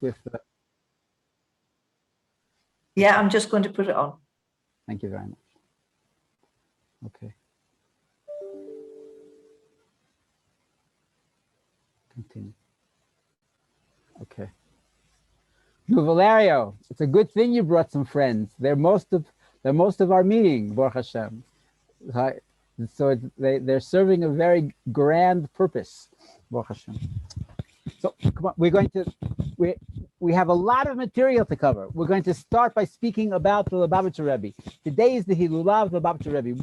with the... Yeah, I'm just going to put it on. Thank you very much. Okay. Continue. Okay. No, Valerio, it's a good thing you brought some friends. They're most of our meeting, Baruch Hashem. So they're serving a very grand purpose, Baruch Hashem. So come on, we have a lot of material to cover. We're going to start by speaking about the Lubavitcher Rebbe. Today is the Hilulav of the Lubavitcher Rebbe.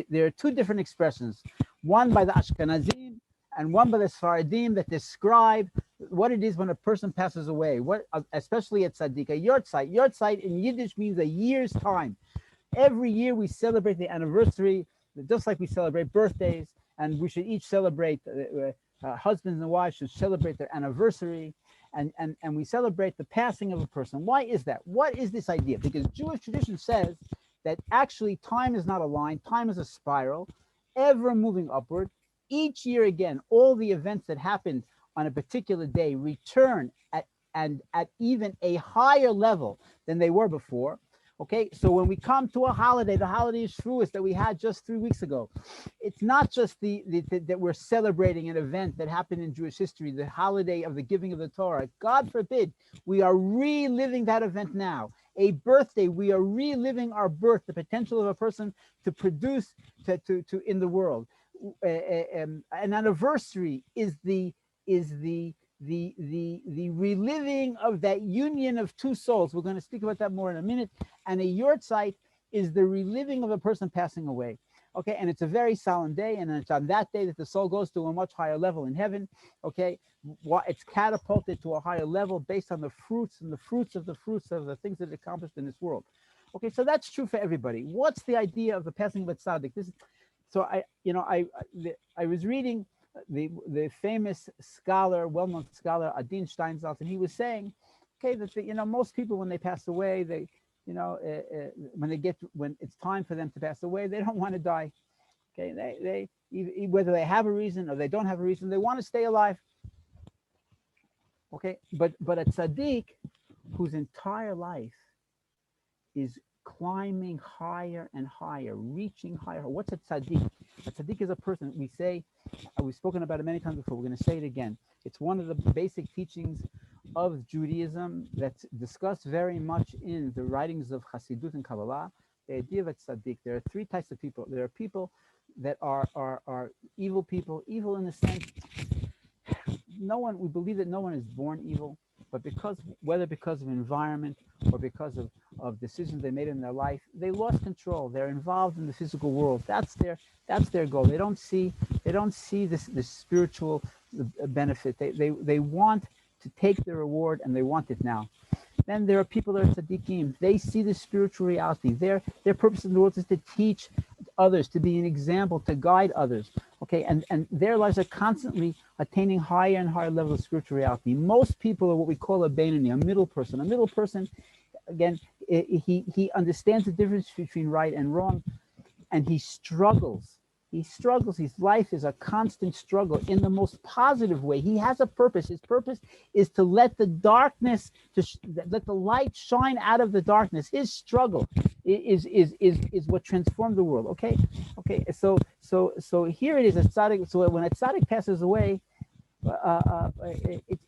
There are two different expressions, one by the Ashkenazim and one by the Sfaradim, that describe what it is when a person passes away. Especially at Tzaddik, a Yortzeit. Yortzeit in Yiddish means a year's time. Every year we celebrate the anniversary, just like we celebrate birthdays, and we should each celebrate. Husbands and wives should celebrate their anniversary, and we celebrate the passing of a person. Why is that? What is this idea? Because Jewish tradition says that actually time is not a line, time is a spiral, ever moving upward. Each year again, all the events that happened on a particular day return at even a higher level than they were before. Okay, so when we come to a holiday, the holiday is Shavuos that we had just 3 weeks ago. It's not just that we're celebrating an event that happened in Jewish history, the holiday of the giving of the Torah. God forbid, we are reliving that event now. A birthday, we are reliving our birth, the potential of a person to produce to in the world. An anniversary is the reliving of that union of two souls. We're going to speak about that more in a minute. And a Yortzeit is the reliving of a person passing away. Okay, and it's a very solemn day, and it's on that day that the soul goes to a much higher level in heaven. Okay, it's catapulted to a higher level based on the fruits of the things that it accomplished in this world. Okay, so that's true for everybody. What's the idea of the passing of a tzaddik? So I was reading the famous scholar, well-known scholar Adin Steinsaltz, and he was saying, okay, that most people when they pass away, they when it's time for them to pass away, they don't want to die. Okay, they whether they have a reason or they don't have a reason, they want to stay alive. Okay, but a tzaddik whose entire life is climbing higher and higher, reaching higher. What's a tzaddik? A tzaddik is a person, we say, we've spoken about it many times before, we're going to say it again. It's one of the basic teachings of Judaism that's discussed very much in the writings of Chassidut and Kabbalah. The idea of a tzaddik, there are three types of people. There are people that are evil people, evil in the sense, we believe that no one is born evil, but whether because of environment or because of decisions they made in their life, they lost control. They're involved in the physical world. That's their goal. They don't see this spiritual benefit. They want to take the reward, and they want it now. Then there are people that are tzaddikim. They see the spiritual reality. Their purpose in the world is to teach others, to be an example, to guide others. Okay, and their lives are constantly attaining higher and higher levels of spiritual reality. Most people are what we call a Beinoni, a middle person. A middle person, again, he understands the difference between right and wrong, and he struggles. His life is a constant struggle in the most positive way. He has a purpose. His purpose is to let the darkness, let the light shine out of the darkness. His struggle is what transformed the world. Okay. So here it is, a tzaddik. So when a tzaddik passes away,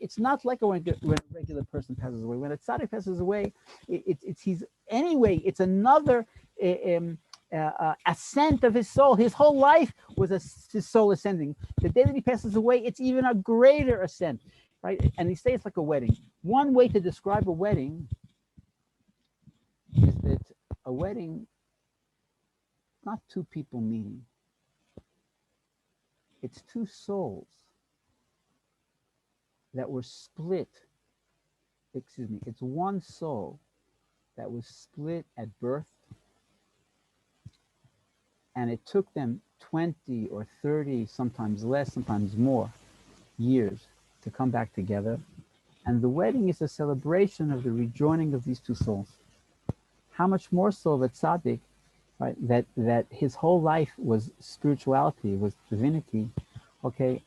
it's not like when a regular person passes away. When a tzaddik passes away, it's another ascent of his soul. His whole life was his soul ascending. The day that he passes away, it's even a greater ascent, right? And they say it's like a wedding. One way to describe a wedding is that a wedding, not two people meeting. It's two souls that were split. It's one soul that was split at birth, and it took them 20 or 30, sometimes less, sometimes more years to come back together. And the wedding is a celebration of the rejoining of these two souls. How much more so that tzaddik, right, that his whole life was spirituality, was divinity, okay,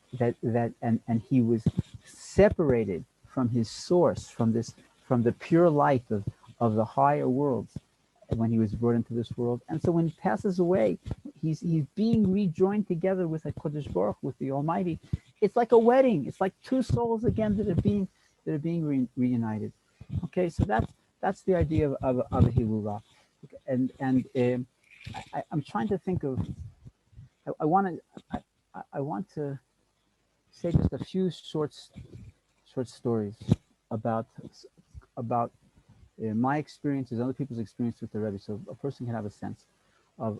and he was separated his source, from the pure light of the higher worlds when he was brought into this world. And so when he passes away, he's being rejoined together with HaKadosh Baruch, with the Almighty. It's like a wedding. It's like two souls again that are being reunited. Okay, so that's the idea of a Hilula. And I'm trying to think of. I want to say just a few short stories about my experiences, other people's experience with the Rebbe, so a person can have a sense of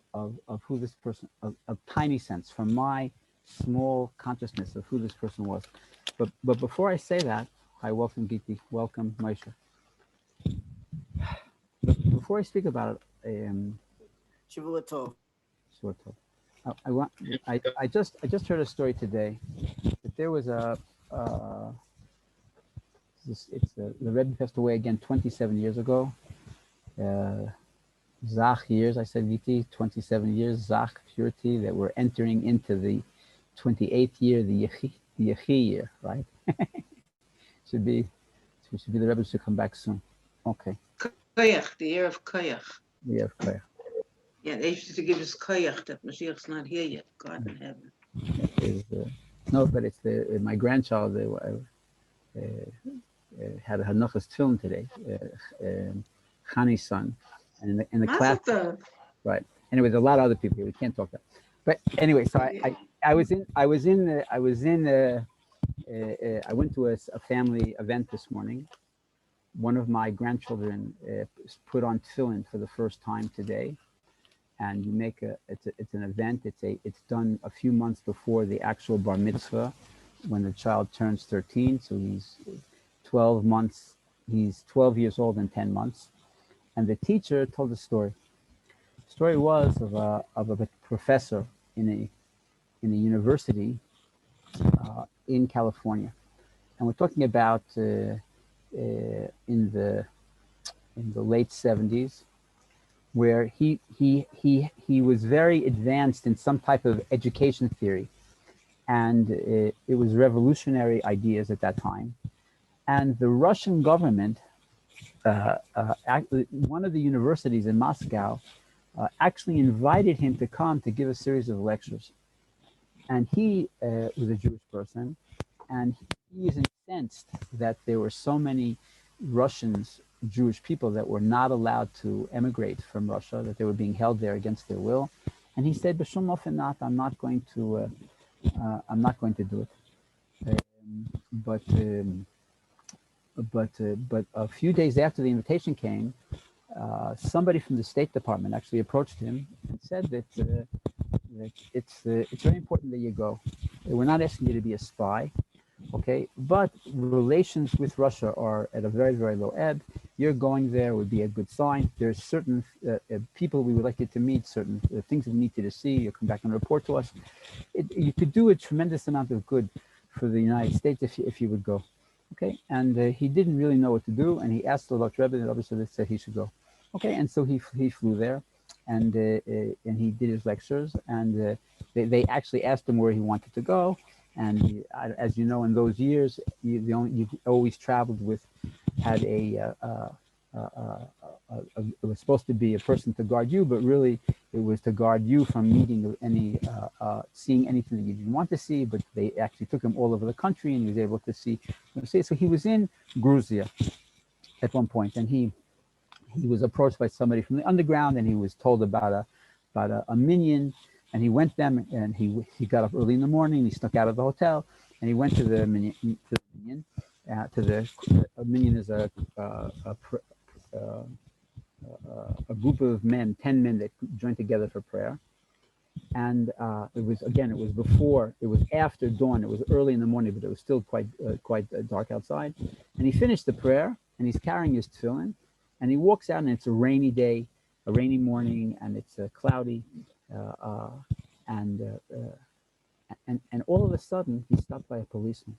who this person, a tiny sense from my small consciousness of who this person was. But before I say that, hi, welcome Giti, welcome Moshe. Before I speak about it, Shavua Tov. Shavua Tov. I just heard a story today that there was the Rebbe passed away again 27 years ago. Zach years, I said Viti, 27 years, Zach purity, that we're entering into the 28th year, the Yechi year, right? should be the Rebbe should come back soon. Okay. Koyach, the year of Koyach. The year of Koyach. Yeah, they used to give us Koyach that Mashiach's not here yet, God in heaven. No, but it's my grandchild had a Hanukkah's film today, Chani's son, and in the class, right? Anyway, there's a lot of other people here. We can't talk about. But anyway, so I went to a family event this morning. One of my grandchildren put on tefillin for the first time today, and you make it's an event. It's done a few months before the actual bar mitzvah, when the child turns 13. So he's 12 months. He's 12 years old in 10 months, and the teacher told a story. The story was of a professor in a university in California, and we're talking about in the late 70s, where he was very advanced in some type of education theory, and it was revolutionary ideas at that time. And the Russian government, one of the universities in Moscow, actually invited him to come to give a series of lectures. And he was a Jewish person, and he is incensed that there were so many Russians, Jewish people, that were not allowed to emigrate from Russia, that they were being held there against their will. And he said, "B'shum ofen not, I'm not going to do it." But a few days after the invitation came, somebody from the State Department actually approached him and said that it's very important that you go. We're not asking you to be a spy, okay? But relations with Russia are at a very, very low ebb. You're going there would be a good sign. There's certain people we would like you to meet, certain things we need you to see. You come back and report to us. You could do a tremendous amount of good for the United States if you would go. Okay, and he didn't really know what to do, and he asked the Rebbe, and the Rebbe said he should go. Okay, and so he flew there, and he did his lectures, and they actually asked him where he wanted to go, and as you know, in those years, you always traveled with, had it was supposed to be a person to guard you, but really it was to guard you from meeting seeing anything that you didn't want to see. But they actually took him all over the country, and he was able to see. So he was in Georgia at one point, and he was approached by somebody from the underground, and he was told about a minion, and he went them, and he got up early in the morning, he snuck out of the hotel, and he went to the minion. A minion is a group of men, 10 men that joined together for prayer. And it was after dawn, it was early in the morning, but it was still quite dark outside. And he finished the prayer, and he's carrying his tefillin, and he walks out, and it's a rainy day, a rainy morning, and it's cloudy, and all of a sudden, he's stopped by a policeman.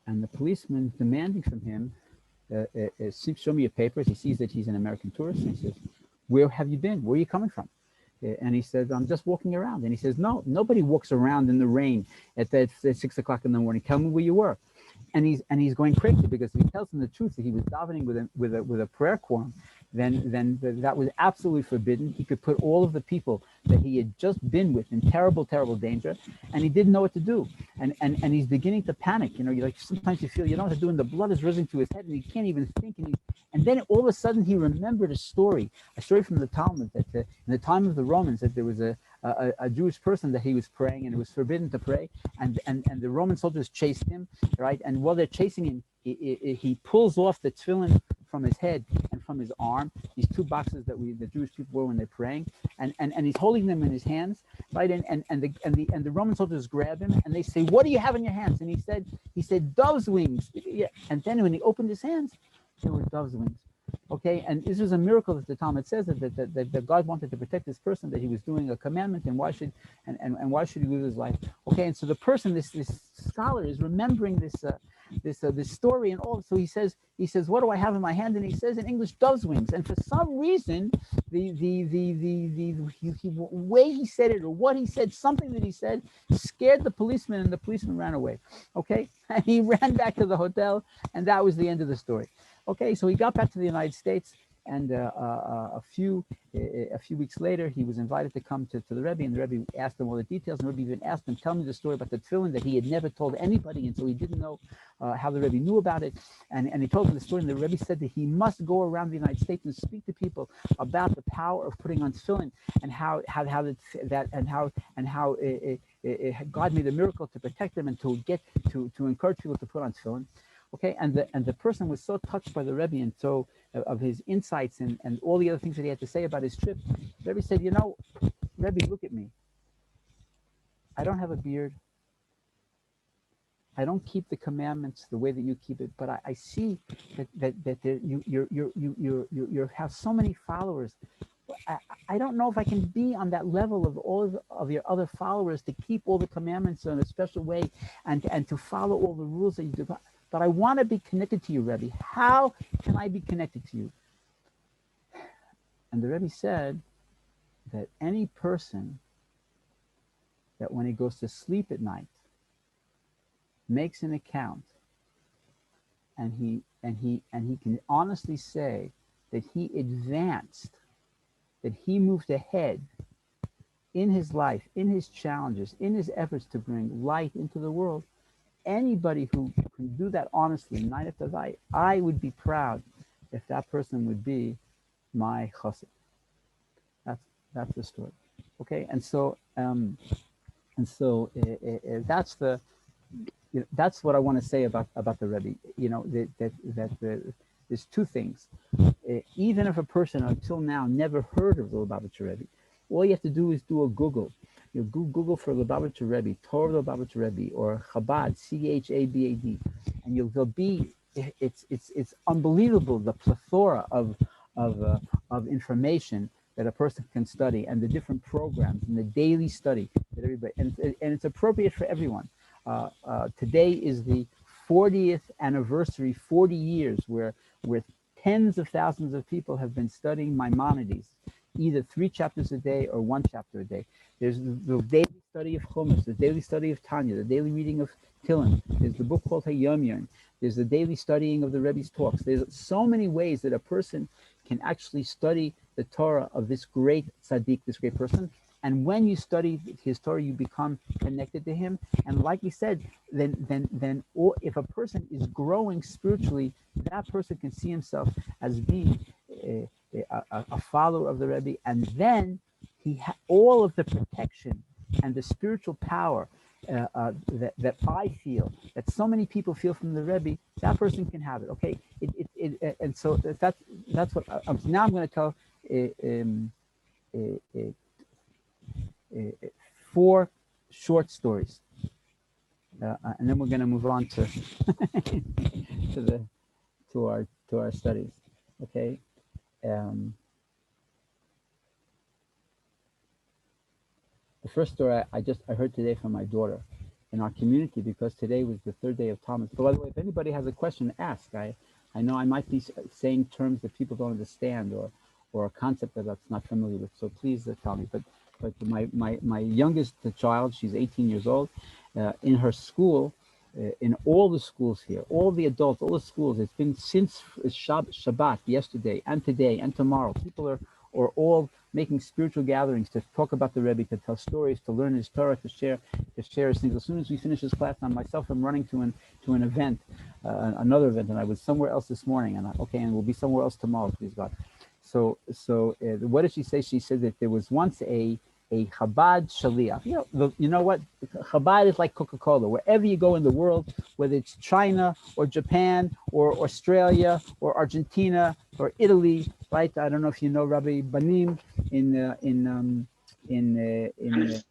And the policeman demanding from him, show me your papers. He sees that he's an American tourist, and he says, "Where have you been? Where are you coming from?" And he says, "I'm just walking around." And he says, "No, nobody walks around in the rain at 6 o'clock in the morning. Tell me where you were." he's going crazy, because if he tells him the truth that he was davening with a prayer quorum, then that was absolutely forbidden. He could put all of the people that he had just been with in terrible danger, and he didn't know what to do. And he's beginning to panic. You like sometimes you feel you don't know what to do, and the blood is rising to his head, and he can't even think. And then all of a sudden he remembered a story from the Talmud, that in the time of the Romans, that there was a Jewish person that he was praying, and it was forbidden to pray, and the Roman soldiers chased him, right? And while they're chasing him, he pulls off the tefillin from his head and from his arm, these two boxes that the Jewish people wear when they're praying, and he's holding them in his hands, right? And the Roman soldiers grab him, and they say, "What do you have in your hands?" And he said dove's wings. Yeah. And then when he opened his hands, there were dove's wings. Okay, and this was a miracle that the Talmud says that God wanted to protect this person, that he was doing a commandment, and why should he lose his life? Okay, and so the person, this scholar, is remembering this story, and all. So he says, "What do I have in my hand?" And he says in English, "Dove's wings." And for some reason, the way he said it, or what he said, something that he said, scared the policeman, and the policeman ran away. Okay, and he ran back to the hotel, and that was the end of the story. Okay, so he got back to the United States, and a few weeks later, he was invited to come to the Rebbe, and the Rebbe asked him all the details, and the Rebbe even asked him, "Tell me the story about the tefillin," that he had never told anybody, and so he didn't know how the Rebbe knew about it, and he told him the story, and the Rebbe said that he must go around the United States and speak to people about the power of putting on tefillin, and how God made a miracle to protect them, and to encourage people to put on tefillin. Okay, and the person was so touched by the Rebbe, and so of his insights and all the other things that he had to say about his trip. The Rebbe said, "Rebbe, look at me. I don't have a beard. I don't keep the commandments the way that you keep it, but I see that you have so many followers. I don't know if I can be on that level of all of your other followers, to keep all the commandments in a special way, and to follow all the rules that you do. But I want to be connected to you, Rebbe. How can I be connected to you?" And the Rebbe said that any person that when he goes to sleep at night makes an account, and he can honestly say that he advanced, that he moved ahead in his life, in his challenges, in his efforts to bring light into the world. Anybody who can do that honestly, night after night, I would be proud if that person would be my chassid. That's the story. Okay, and so that's what I want to say about the Rebbe. There's two things. Even if a person until now never heard of the Lubavitcher Rebbe, all you have to do is do a Google. You Google for Lubavitcher Rebbe, Torah Lubavitcher Rebbe, or Chabad, Chabad, and it's unbelievable, the plethora of information that a person can study, and the different programs and the daily study that everybody, and it's appropriate for everyone. Today is the 40th anniversary, 40 years where tens of thousands of people have been studying Maimonides, either 3 chapters a day or 1 chapter a day. There's the daily study of Chumash, the daily study of Tanya, the daily reading of Tillim. There's the book called Hayom Yom. There's the daily studying of the Rebbe's talks. There's so many ways that a person can actually study the Torah of this great tzaddik, this great person. And when you study his Torah, you become connected to him. And like we said, then if a person is growing spiritually, that person can see himself as being a follower of the Rebbe, and then all of the protection and the spiritual power that I feel, that so many people feel from the Rebbe, that person can have it. Okay, and so that's what now I'm going to tell 4 short stories, and then we're going to move on to to our studies. Okay. The first story I heard today from my daughter in our community, because today was the 3rd day of Thomas. But by the way, if anybody has a question, ask. I know I might be saying terms that people don't understand, or a concept that's not familiar with. So please tell me. But my youngest child, she's 18 years old. In her school, in all the schools here, all the adults, all the schools. It's been since Shabbat, yesterday and today and tomorrow. People are all making spiritual gatherings to talk about the Rebbe, to tell stories, to learn his Torah, to share his things. As soon as we finish this class, now myself, I'm running to an event, another event, and I was somewhere else this morning, and we'll be somewhere else tomorrow, please God. So what did she say? She said that there was once a Chabad Shaliach. You know what? Chabad is like Coca-Cola. Wherever you go in the world, whether it's China or Japan or Australia or Argentina or Italy, right? I don't know if you know Rabbi Banim in Venice,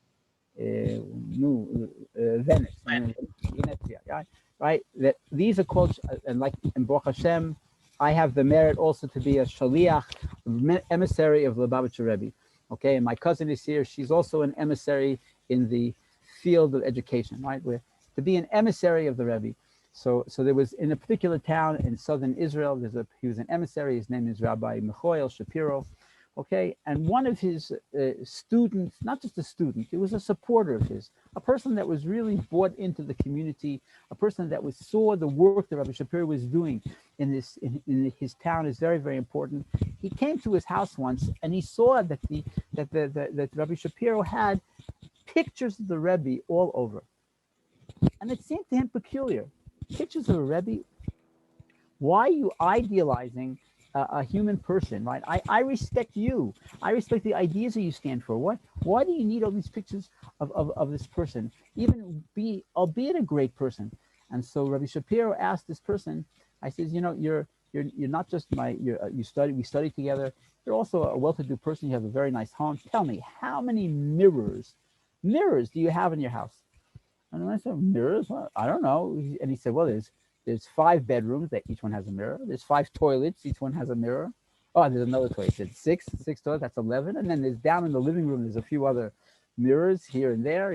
Venezia, right? That these are called, and like in Baruch Hashem, I have the merit also to be a Shaliach, emissary of Lubavitcher Rebbe. Okay, and my cousin is here. She's also an emissary in the field of education, right? To be an emissary of the Rebbe. So there was in a particular town in southern Israel. He was an emissary. His name is Rabbi Michoel Shapiro. Okay, and one of his students, not just a student, it was a supporter of his, a person that was really bought into the community, a person that saw the work that Rabbi Shapiro was doing in his town is very, very important. He came to his house once and he saw that that Rabbi Shapiro had pictures of the Rebbe all over, and it seemed to him peculiar. Pictures of a Rebbe. Why are you idealizing a human person, right? I respect you. I respect the ideas that you stand for. Why do you need all these pictures of this person, albeit a great person? And so Rabbi Shapiro asked this person, I says, you're not just we study together. You're also a well-to-do person. You have a very nice home. Tell me, how many mirrors do you have in your house? And I said, mirrors? Well, I don't know. And he said, well, there's 5 bedrooms that each one has a mirror. There's 5 toilets, each one has a mirror. Oh, there's another toilet. He said six toilets, that's 11. And then there's down in the living room, there's a few other mirrors here and there.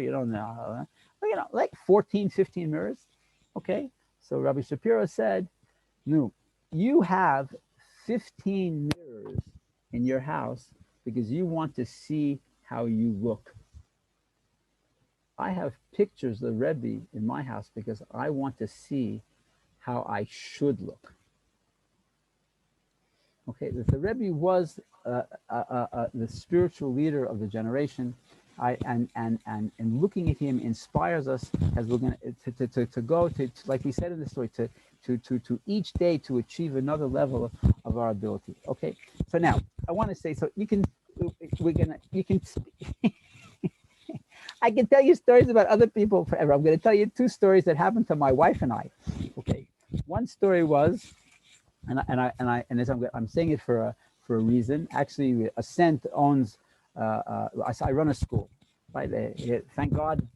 Like 14, 15 mirrors. Okay. So Rabbi Shapiro said, no, you have 15 mirrors in your house because you want to see how you look. I have pictures of the Rebbe in my house because I want to see how I should look. Okay, the Rebbe was the spiritual leader of the generation, and looking at him inspires us as we're going to go to, like we said in the story, to each day to achieve another level of our ability. Okay, so now I want to say, so you can I can tell you stories about other people forever. I'm going to tell you 2 stories that happened to my wife and I. Okay, one story was, I'm saying it for a reason. Actually, Ascent owns. I run a school, right? Thank God,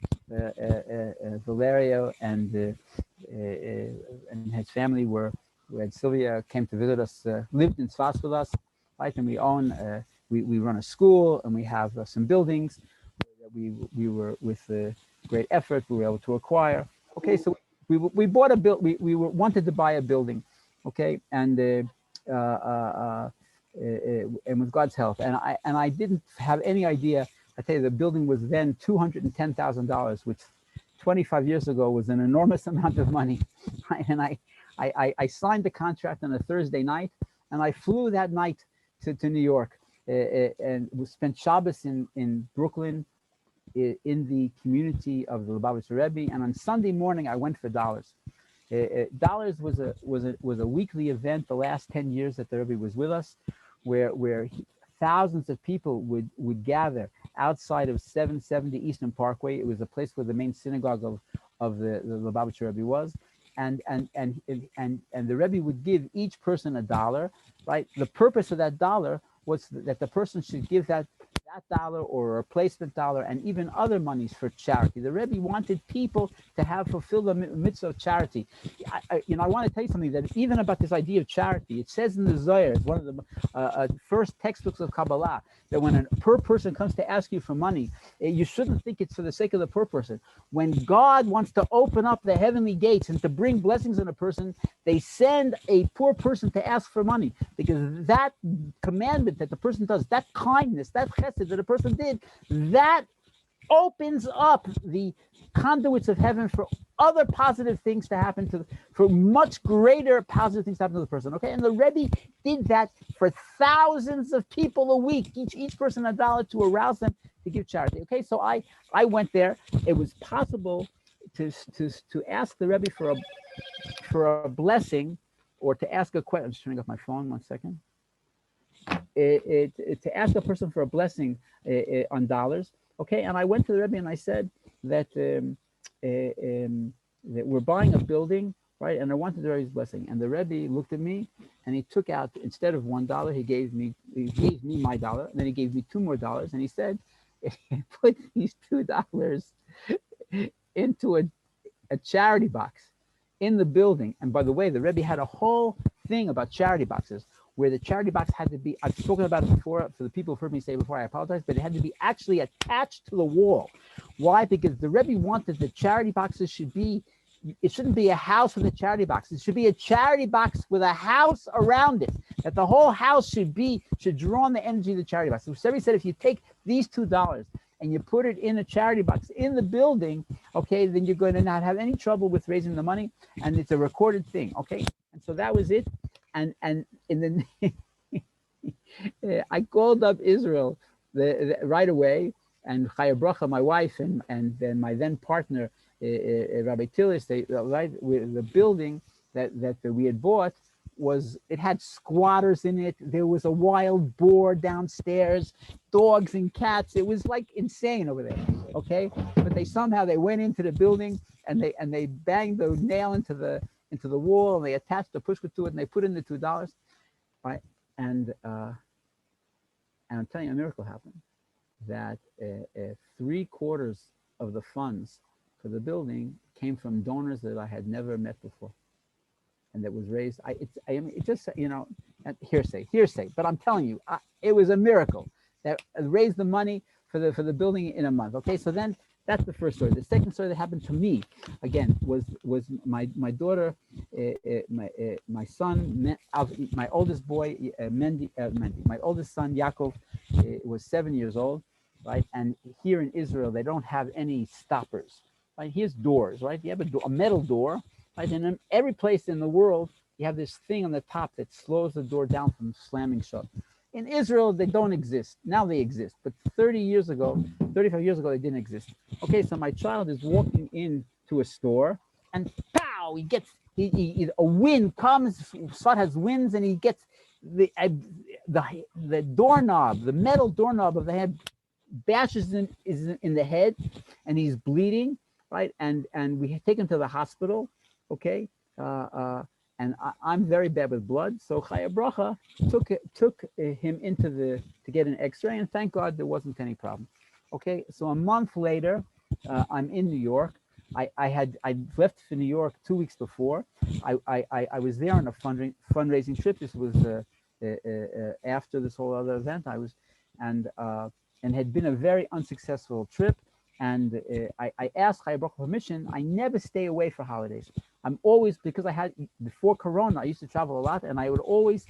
Valerio and his family when Sylvia came to visit us, lived in Sfas with us, right? And we own. We run a school and we have some buildings. We were with great effort we were able to acquire. Okay, so we bought a we wanted to buy a building, okay, and with God's help, and I didn't have any idea. I tell you, the building was then $210,000, which 25 years ago was an enormous amount of money, right? And I signed the contract on a Thursday night, and I flew that night to New York, and we spent Shabbos in Brooklyn, in the community of the Lubavitcher Rebbe, and on Sunday morning I went for Dollars. Dollars was a weekly event the last 10 years that the Rebbe was with us, where thousands of people would gather outside of 770 Eastern Parkway. It was a place where the main synagogue of the Lubavitcher Rebbe was, and the Rebbe would give each person $1, right? The purpose of that dollar was that the person should give that dollar or a replacement dollar and even other monies for charity. The Rebbe wanted people to fulfill the mitzvah of charity. I want to tell you something that even about this idea of charity, it says in the Zohar, it's one of the first textbooks of Kabbalah, that when a poor person comes to ask you for money, you shouldn't think it's for the sake of the poor person. When God wants to open up the heavenly gates and to bring blessings on a person, they send a poor person to ask for money, because that commandment that the person does, that kindness, that chesed that a person did, that opens up the conduits of heaven for other positive things to happen for much greater positive things to happen to the person. Okay, and the Rebbe did that for thousands of people a week, each person $1 to arouse them to give charity. Okay, so I went there. It was possible to ask the Rebbe for a blessing, or to ask a question. I'm just turning off my phone. 1 second. To ask a person for a blessing on dollars. Okay, and I went to the Rebbe and I said that that we're buying a building, right? And I wanted the Rebbe's blessing. And the Rebbe looked at me and he took out, instead of $1, he gave me my dollar, and then he gave me $2 more, and he said, put these $2 into a charity box in the building. And by the way, the Rebbe had a whole thing about charity boxes, where the charity box had to be, I've spoken about it before, for the people who've heard me say before, I apologize, but it had to be actually attached to the wall. Why? Because the Rebbe wanted the charity boxes it shouldn't be a house with a charity box. It should be a charity box with a house around it, that the whole house should draw on the energy of the charity box. So Rebbe said, if you take these $2 and you put it in a charity box in the building, okay, then you're going to not have any trouble with raising the money, and it's a recorded thing, okay? And so that was it. And in the I called up Israel right away, and Chaya Bracha, my wife, and then my then partner, Rabbi Tillis, the building that we had bought it had squatters in it. There was a wild boar downstairs, dogs and cats. It was like insane over there. Okay, but they went into the building and they banged the nail into the wall, and they attached the pushka to it, and they put in the $2, right? And I'm telling you, a miracle happened. That 3/4 of the funds for the building came from donors that I had never met before, and that was raised. It just, hearsay, but I'm telling you, it was a miracle that raised the money for the building in a month. Okay, so then that's the first story. The second story that happened to me, again, was my daughter, my son, my oldest boy, Mendy, my oldest son, Yaakov, was 7 years old, right? And here in Israel, they don't have any stoppers, right? Here's doors, right? You have a metal door, right? And in every place in the world, you have this thing on the top that slows the door down from slamming shut. In Israel, they don't exist. Now they exist. But 35 years ago, they didn't exist. Okay, so my child is walking into a store, and pow, a wind comes, Sfat has winds, and he gets the doorknob, the metal doorknob of the head, bashes in the head, and he's bleeding, right? And we take him to the hospital, okay? And I'm very bad with blood, so Chaya Bracha took him to get an X-ray, and thank God there wasn't any problem. Okay, so a month later, I'm in New York. I left for New York 2 weeks before. I was there on a fundraising trip. This was after this whole other event. And had been a very unsuccessful trip. And I asked Chaya Bracha permission. I never stay away for holidays. I'm always, because before Corona, I used to travel a lot, and I would always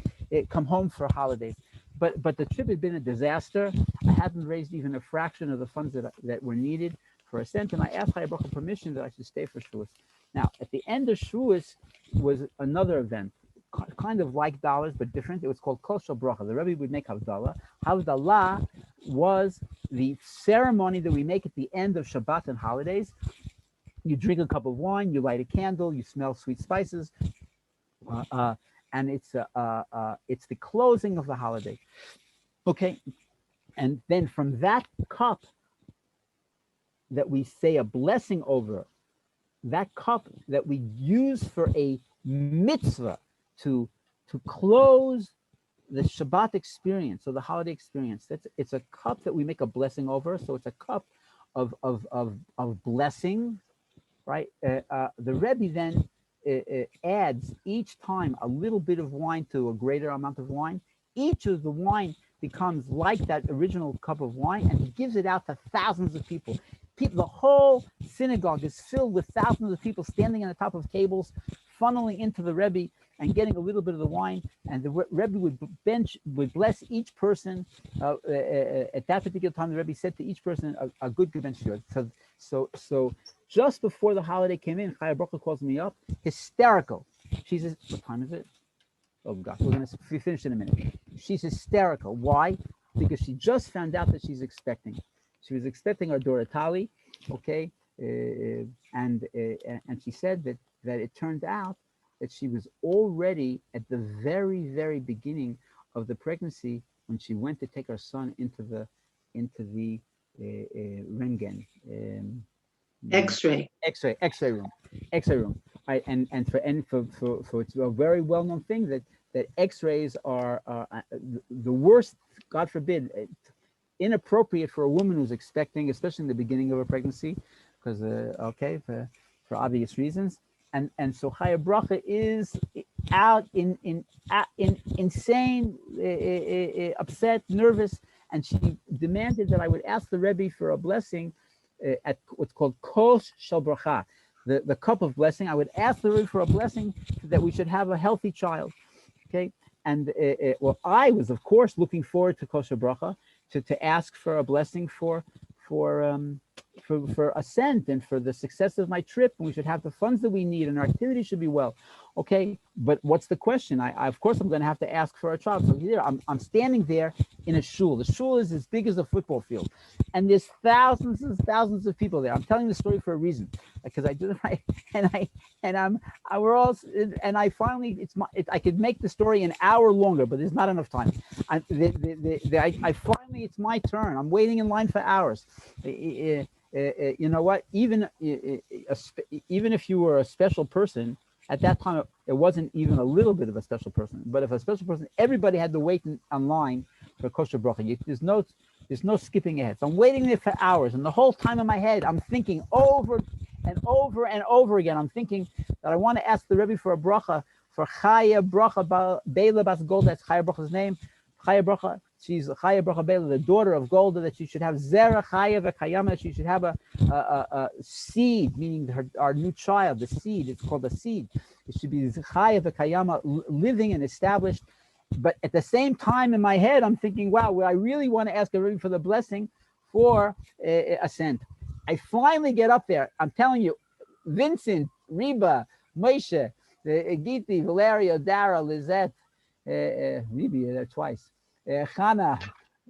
come home for holidays. But the trip had been a disaster. I hadn't raised even a fraction of the funds that were needed for a cent, and I asked Chaya Bracha permission that I should stay for Shavuos. Now, at the end of Shavuos was another event, kind of like dollars, but different. It was called Kol Shel Bracha. The Rebbe would make Havdalah. Havdalah was the ceremony that we make at the end of Shabbat and holidays. You drink a cup of wine, you light a candle, you smell sweet spices, and it's the closing of the holiday. Okay, and then from that cup that we say a blessing over, that cup that we use for a mitzvah to close the Shabbat experience or the holiday experience. It's a cup that we make a blessing over. So it's a cup of blessing, right? The Rebbe then adds each time a little bit of wine to a greater amount of wine. Each of the wine becomes like that original cup of wine, and he gives it out to thousands of people. The whole synagogue is filled with thousands of people standing on the top of tables funneling into the Rebbe and getting a little bit of the wine, and the Rebbe would bless each person. At that particular time, the Rebbe said to each person a good bench. So just before the holiday came in, Chaya Bracha calls me up, hysterical. She says, "What time is it? Oh God, we're going to finish in a minute." She's hysterical. Why? Because she just found out that she's expecting. She was expecting our daughter Tali, okay, and she said that it turned out that she was already at the very, very beginning of the pregnancy when she went to take our son into the Rengen, X-ray. X-ray room. Right, and for it's a very well-known thing that X-rays are the worst, God forbid, inappropriate for a woman who's expecting, especially in the beginning of a pregnancy, because for obvious reasons. And so Chaya Bracha is out in insane, upset, nervous, and she demanded that I would ask the Rebbe for a blessing at what's called Kos Shel Bracha, the cup of blessing. I would ask the Rebbe for a blessing that we should have a healthy child. Okay, and I was of course looking forward to Kos Shel Bracha to ask for a blessing for ascent and for the success of my trip, and we should have the funds that we need, and our activities should be well. Okay, but what's the question? I of course I'm going to have to ask for a child. So here I'm standing there in a shul. The shul is as big as a football field, and there's thousands and thousands of people there. I'm telling the story for a reason, because I do it and I finally I could make the story an hour longer, but there's not enough time. I finally, it's my turn. I'm waiting in line for hours. You know what? Even if you were a special person at that time, it wasn't even a little bit of a special person. But if a special person, everybody had to wait online for Kos Shel Bracha. There's no skipping ahead. So I'm waiting there for hours, and the whole time in my head, I'm thinking over and over and over again. I'm thinking that I want to ask the Rebbe for a bracha for Chaya Bracha Beila Bas Golda. That's Chaya Bracha's name. Chaya Bracha. She's Chaya Bracha Beila, the daughter of Golda, that she should have Zera Chaya V'Kayama, that she should have a seed, meaning our new child, the seed. It's called a seed. It should be Chaya V'Kayama, living and established. But at the same time, in my head, I'm thinking, wow, I really want to ask everybody for the blessing for ascent. I finally get up there. I'm telling you, Vincent, Reba, Moshe, Giti, Valeria, Dara, Lizette, Reba there twice, Chana,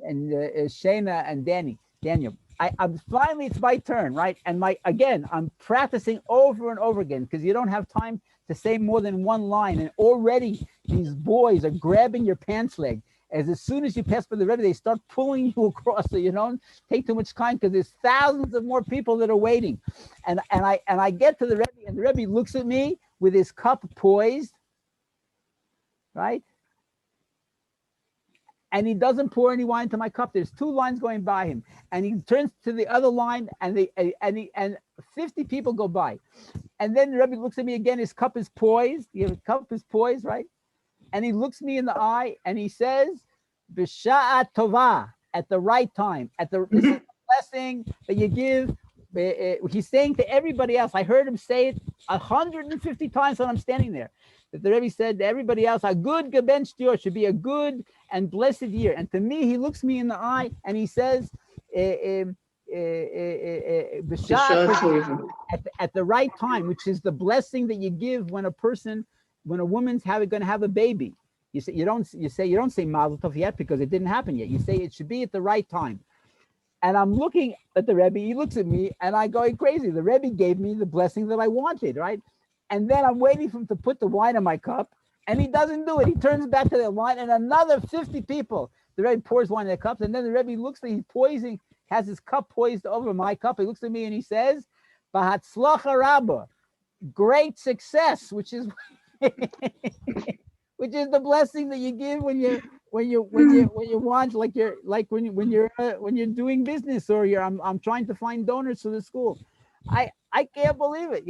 and Shana and Daniel. I'm finally, it's my turn, right? And I'm practicing over and over again, because you don't have time to say more than one line, and already these boys are grabbing your pants leg. As soon as you pass by the Rebbe, they start pulling you across, so you don't take too much time, because there's thousands of more people that are waiting. And I get to the Rebbe, and the Rebbe looks at me with his cup poised, right? And he doesn't pour any wine into my cup. There's two lines going by him, and he turns to the other line, and 50 people go by, and then the Rebbe looks at me again. His cup is poised. His cup is poised, right? And he looks me in the eye, and he says, "B'sha'a tova," at the right time. This is the blessing that you give. He's saying to everybody else. I heard him say it 150 times when I'm standing there. That the Rebbe said to everybody else, "A good gebench year should be a good and blessed year." And to me, he looks me in the eye and he says, "B'sha'a tova," at the right time, which is the blessing that you give when a woman's going to have a baby. You don't say Mazel Tov yet, because it didn't happen yet. You say it should be at the right time. And I'm looking at the Rebbe. He looks at me, and I'm going crazy. The Rebbe gave me the blessing that I wanted, right? And then I'm waiting for him to put the wine in my cup, and he doesn't do it. He turns back to the wine, and another 50 people. The Rebbe pours wine in their cups, and then the Rebbe looks at me. He's poising, has his cup poised over my cup. He looks at me and he says, "B'hatzlacha Rabba," great success, which is which is the blessing that you give when you want, when you're doing business, or I'm trying to find donors for the school. I can't believe it,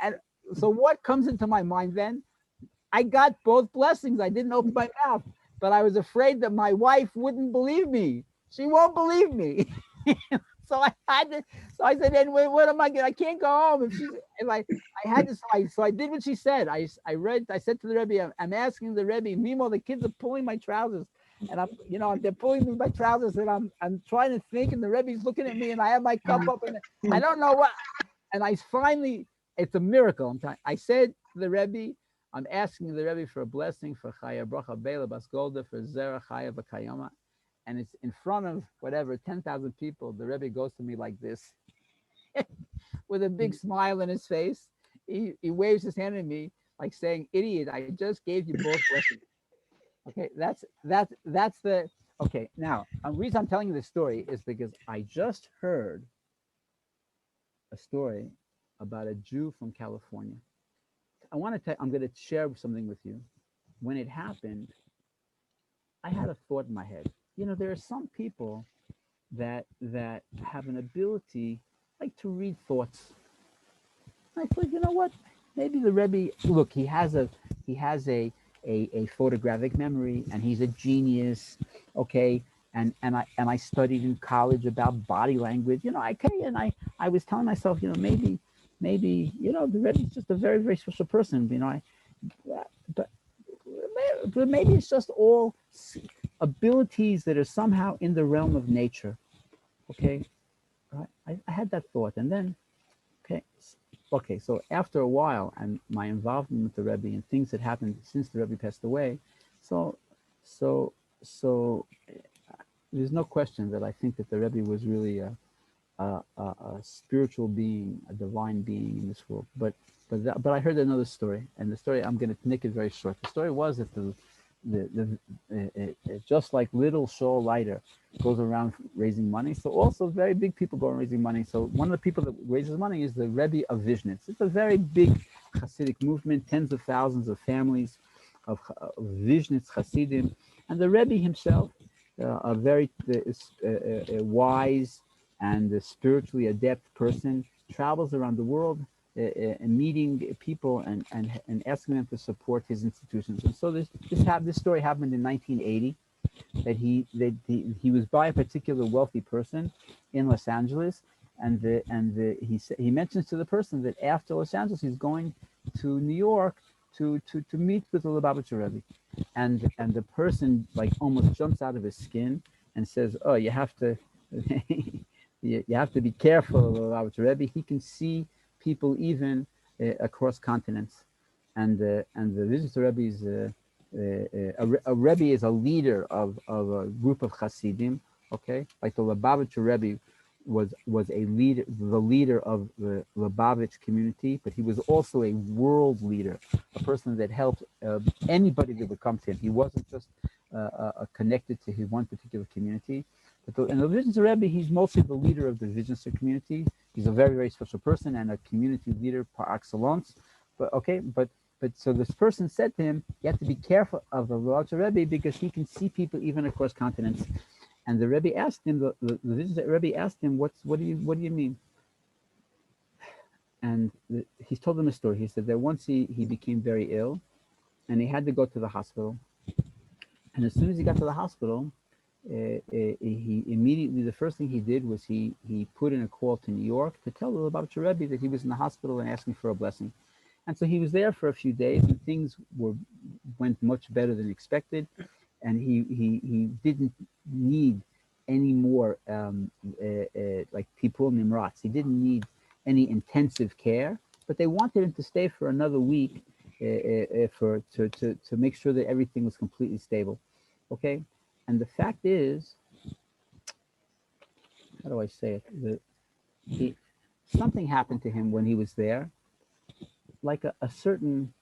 And so what comes into my mind then? I got both blessings. I didn't open my mouth, but I was afraid that my wife wouldn't believe me. She won't believe me. So I had to. So I said, then what am I? I can't go home if I had to. So I did what she said. I said to the Rebbe, I'm asking the Rebbe. Meanwhile, the kids are pulling my trousers, and they're pulling my trousers, and I'm trying to think, and the Rebbe's looking at me, and I have my cup up, and I don't know what. And I finally, it's a miracle. I said to the Rebbe, I'm asking the Rebbe for a blessing for Chaya Bracha Bela Bas Golda for Zera Chaya V'Kayama. And it's in front of whatever, 10,000 people. The Rebbe goes to me like this with a big smile in his face. He waves his hand at me like saying, idiot, I just gave you both blessings. Okay, that's the, okay. Now, the reason I'm telling you this story is because I just heard a story about a Jew from California. I'm going to share something with you. When it happened, I had a thought in my head. There are some people that have an ability like to read thoughts. I thought, you know what? Maybe the Rebbe, look, he has a photographic memory, and he's a genius. Okay. And I studied in college about body language. I was telling myself, maybe the Rebbe is just a very, very special person. But maybe it's just all abilities that are somehow in the realm of nature. Okay, right? I had that thought, and then okay. So after a while, and my involvement with the Rebbe and things that happened since the Rebbe passed away, so there's no question that I think that the Rebbe was really a spiritual being, a divine being in this world. But I heard another story, and the story, I'm going to make it very short. The story was that just like little Shaul Leiter goes around raising money, so also very big people go around raising money. So one of the people that raises money is the Rebbe of Vizhnitz. It's a very big Chassidic movement, tens of thousands of families of Vizhnitz Chassidim, and the Rebbe himself, a very wise and spiritually adept person, travels around the world and meeting people and asking them to support his institutions. And so this story happened in 1980, that he was by a particular wealthy person in Los Angeles, and he mentions to the person that after Los Angeles he's going to New York to meet with the Lubavitcher Rebbe, and the person like almost jumps out of his skin and says, "Oh, you have to." You have to be careful about the Rebbe. He can see people even across continents, and the visitor Rebbe is a Rebbe is a leader of a group of Chassidim. Okay, like the Lubavitcher Rebbe was a leader, the leader of the Lubavitch community, but he was also a world leader, a person that helped anybody that would come to him. He wasn't just connected to his one particular community. And the Vizhnitzer Rebbe, he's mostly the leader of the Vizhnitzer community. He's a very, very special person and a community leader par excellence. But so this person said to him, you have to be careful of the Lubavitcher Rebbe because he can see people even across continents. And the Rebbe asked him, the Vizhnitzer Rebbe asked him, what do you mean? And he's told him a story. He said that once he became very ill, and he had to go to the hospital. And as soon as he got to the hospital, he immediately, the first thing he did was he put in a call to New York to tell the Lubavitcher Rebbe that he was in the hospital and asking for a blessing. And so he was there for a few days, and things went much better than expected. And he didn't need any more like Tipul Nimratz. He didn't need any intensive care, but they wanted him to stay for another week to make sure that everything was completely stable. Okay. And the fact is, how do I say it? Something happened to him when he was there, like a certain,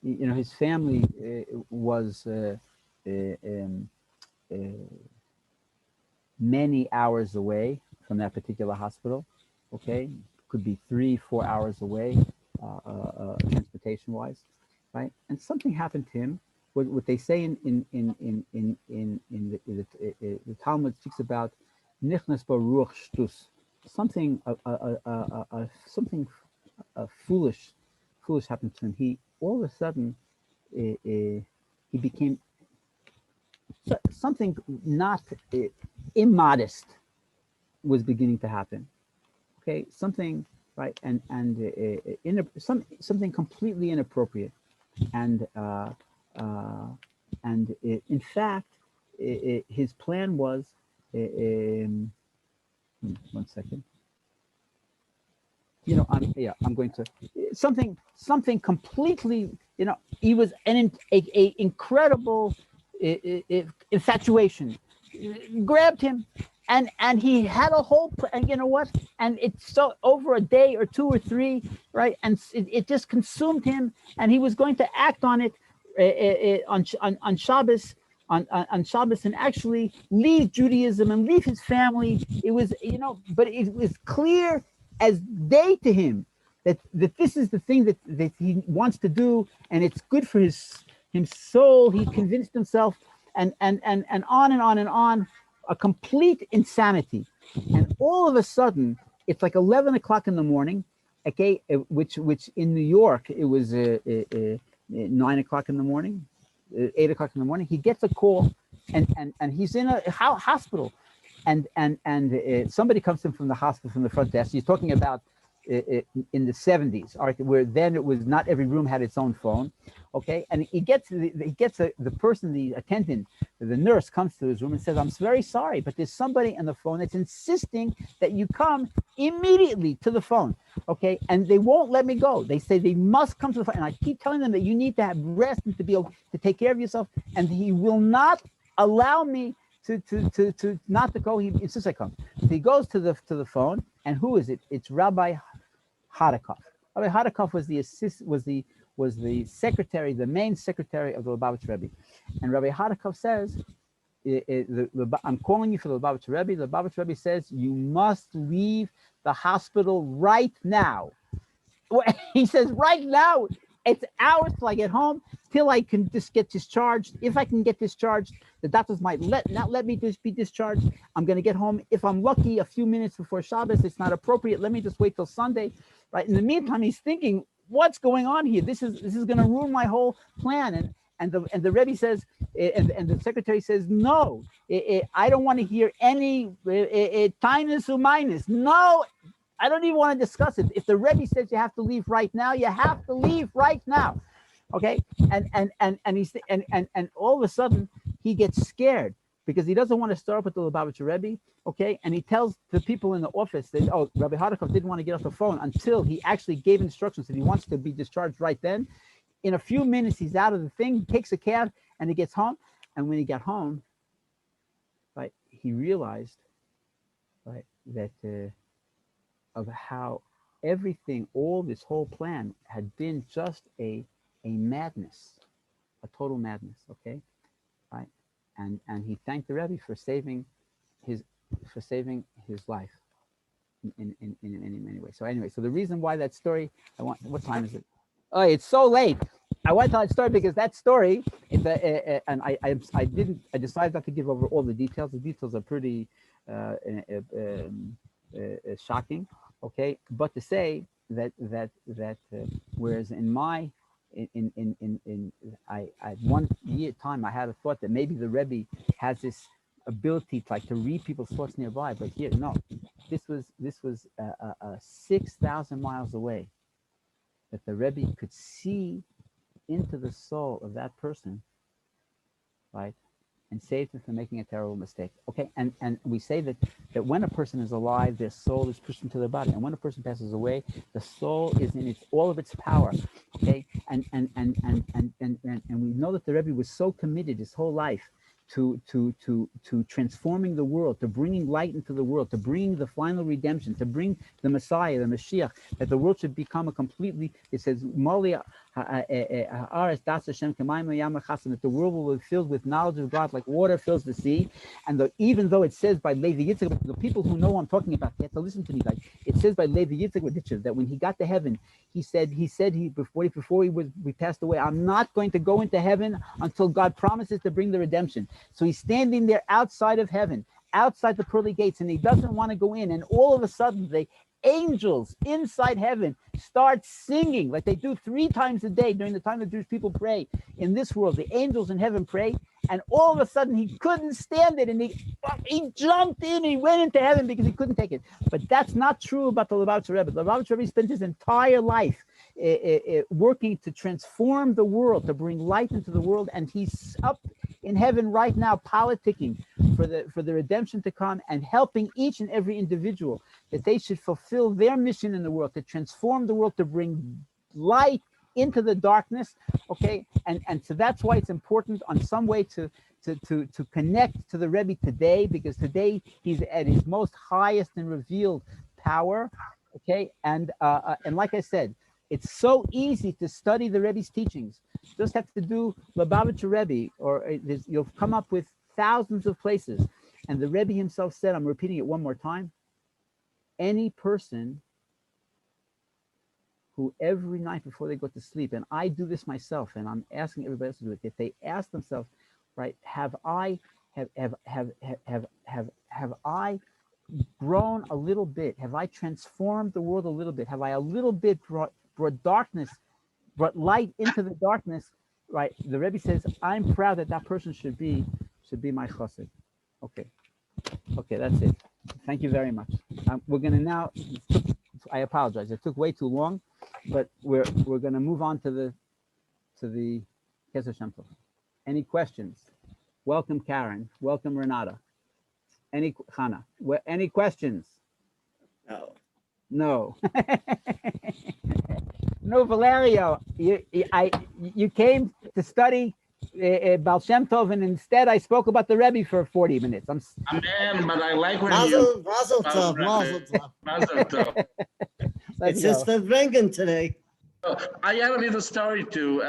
his family was many hours away from that particular hospital. Okay, could be 3-4 hours away, transportation-wise, right? And something happened to him. What they say in the Talmud speaks about nichnas baruch shtus, something foolish happened to him. He all of a sudden he became something not immodest, was beginning to happen. Okay, something, right, something completely inappropriate, and in fact, his plan was, 1 second. I'm going to something completely. He was an incredible infatuation grabbed him, and he had a whole. And you know what? And it's so over a day or 2 or 3, right? And it just consumed him, and he was going to act on it on Shabbos. On Shabbos, and actually leave Judaism and leave his family. It was, but it was clear as day to him that this is the thing that he wants to do, and it's good for his soul. He convinced himself, and on and on and on, a complete insanity. And all of a sudden, it's like 11 o'clock in the morning, okay, which in New York it was 9 o'clock in the morning. 8 o'clock in the morning, he gets a call, and he's in a hospital, and somebody comes in from the hospital, from the front desk. He's talking about in the 70s, all right, where then it was not every room had its own phone, okay, and he gets the person, the attendant, the nurse comes to his room and says, "I'm very sorry, but there's somebody on the phone that's insisting that you come immediately to the phone." Okay, and they won't let me go. They say they must come to the phone, and I keep telling them that you need to have rest and to be able to take care of yourself, and he will not allow me to not to go. He insists I come. So he goes to the phone, and who is it? It's Rabbi Hadakov. Rabbi Hadakov was the secretary, the main secretary of the Lubavitch Rebbe, and Rabbi Hadakov says, "I'm calling you for the Lubavitch Rebbe." The Lubavitch Rebbe says you must leave the hospital right now. He says, right now, it's hours till I get home, till I can just get discharged. If I can get discharged, the doctors might not let me just be discharged. I'm going to get home. If I'm lucky, a few minutes before Shabbos, it's not appropriate. Let me just wait till Sunday. Right. In the meantime, he's thinking, what's going on here? This is going to ruin my whole plan. And the Rebbe says, and the secretary says, no, I don't want to hear any tinus or minus. No, I don't even want to discuss it. If the Rebbe says you have to leave right now, you have to leave right now. Okay, and all of a sudden he gets scared because he doesn't want to start with the Lubavitcher Rebbe. Okay, and he tells the people in the office that, oh, Rabbi Hadakov didn't want to get off the phone until he actually gave instructions that he wants to be discharged right then. In a few minutes, he's out of the thing, takes a cab, and he gets home. And when he got home, right, he realized, right, that of how everything, all this whole plan had been just a madness, a total madness. Okay, right, and he thanked the Rebbe for saving his life in many ways. So anyway, so the reason why that story, what time is it? Oh, it's so late. I want to tell that story because that story, and I decided not to give over all the details. The details are pretty shocking. Okay, but to say that whereas in my one year time I had a thought that maybe the Rebbe has this ability to read people's thoughts nearby, but here no, this was 6,000 miles away, that the Rebbe could see into the soul of that person, right, and saved him from making a terrible mistake. Okay, and we say that when a person is alive, their soul is pushed into their body, and when a person passes away, the soul is in all of its power. Okay, and we know that the Rebbe was so committed his whole life to transforming the world, to bringing light into the world, to bringing the final redemption, to bring the Messiah, the Mashiach, that the world should become a completely, it says, that the world will be filled with knowledge of God like water fills the sea. And even though it says by Levi Yitzchak, the people who know what I'm talking about, they have to listen to me. Like it says by Levi Yitzchak that when he got to heaven, he said before we passed away, I'm not going to go into heaven until God promises to bring the redemption. So he's standing there outside of heaven, outside the pearly gates, and he doesn't want to go in. And all of a sudden, the angels inside heaven start singing like they do 3 times a day during the time the Jewish people pray in this world. The angels in heaven pray, and all of a sudden he couldn't stand it, and he jumped in, he went into heaven because he couldn't take it. But that's not true about the Lubavitcher Rebbe. The Lubavitcher Rebbe spent his entire life working to transform the world, to bring light into the world, and he's up in heaven right now politicking for the redemption to come, and helping each and every individual that they should fulfill their mission in the world, to transform the world, to bring light into the darkness. Okay, and so that's why it's important on some way to connect to the Rebbe today, because today he's at his most highest and revealed power. Okay, and like I said, it's so easy to study the Rebbe's teachings. You just have to do Lubavitcher Rebbe, or you'll come up with thousands of places. And the Rebbe himself said, I'm repeating it one more time, any person who every night before they go to sleep, and I do this myself, and I'm asking everybody else to do it, if they ask themselves, right, have I grown a little bit? Have I transformed the world a little bit? Have I a little bit brought brought light into the darkness? Right? The Rebbe says, I'm proud that person should be my chassid. Okay, that's it. Thank you very much. We're going to now. I apologize. It took way too long, but we're going to move on to the Keter Shem Tov. Any questions? Welcome, Karen. Welcome, Renata. Any Hannah? Any questions? No. No. No, Valerio. You came to study Ba'al Shem Tov, and instead I spoke about the Rebbe for 40 minutes. Amen, but I like when Mazel tov, mazel tov. Mazel tov. It's just a drinking today. I have a little story too.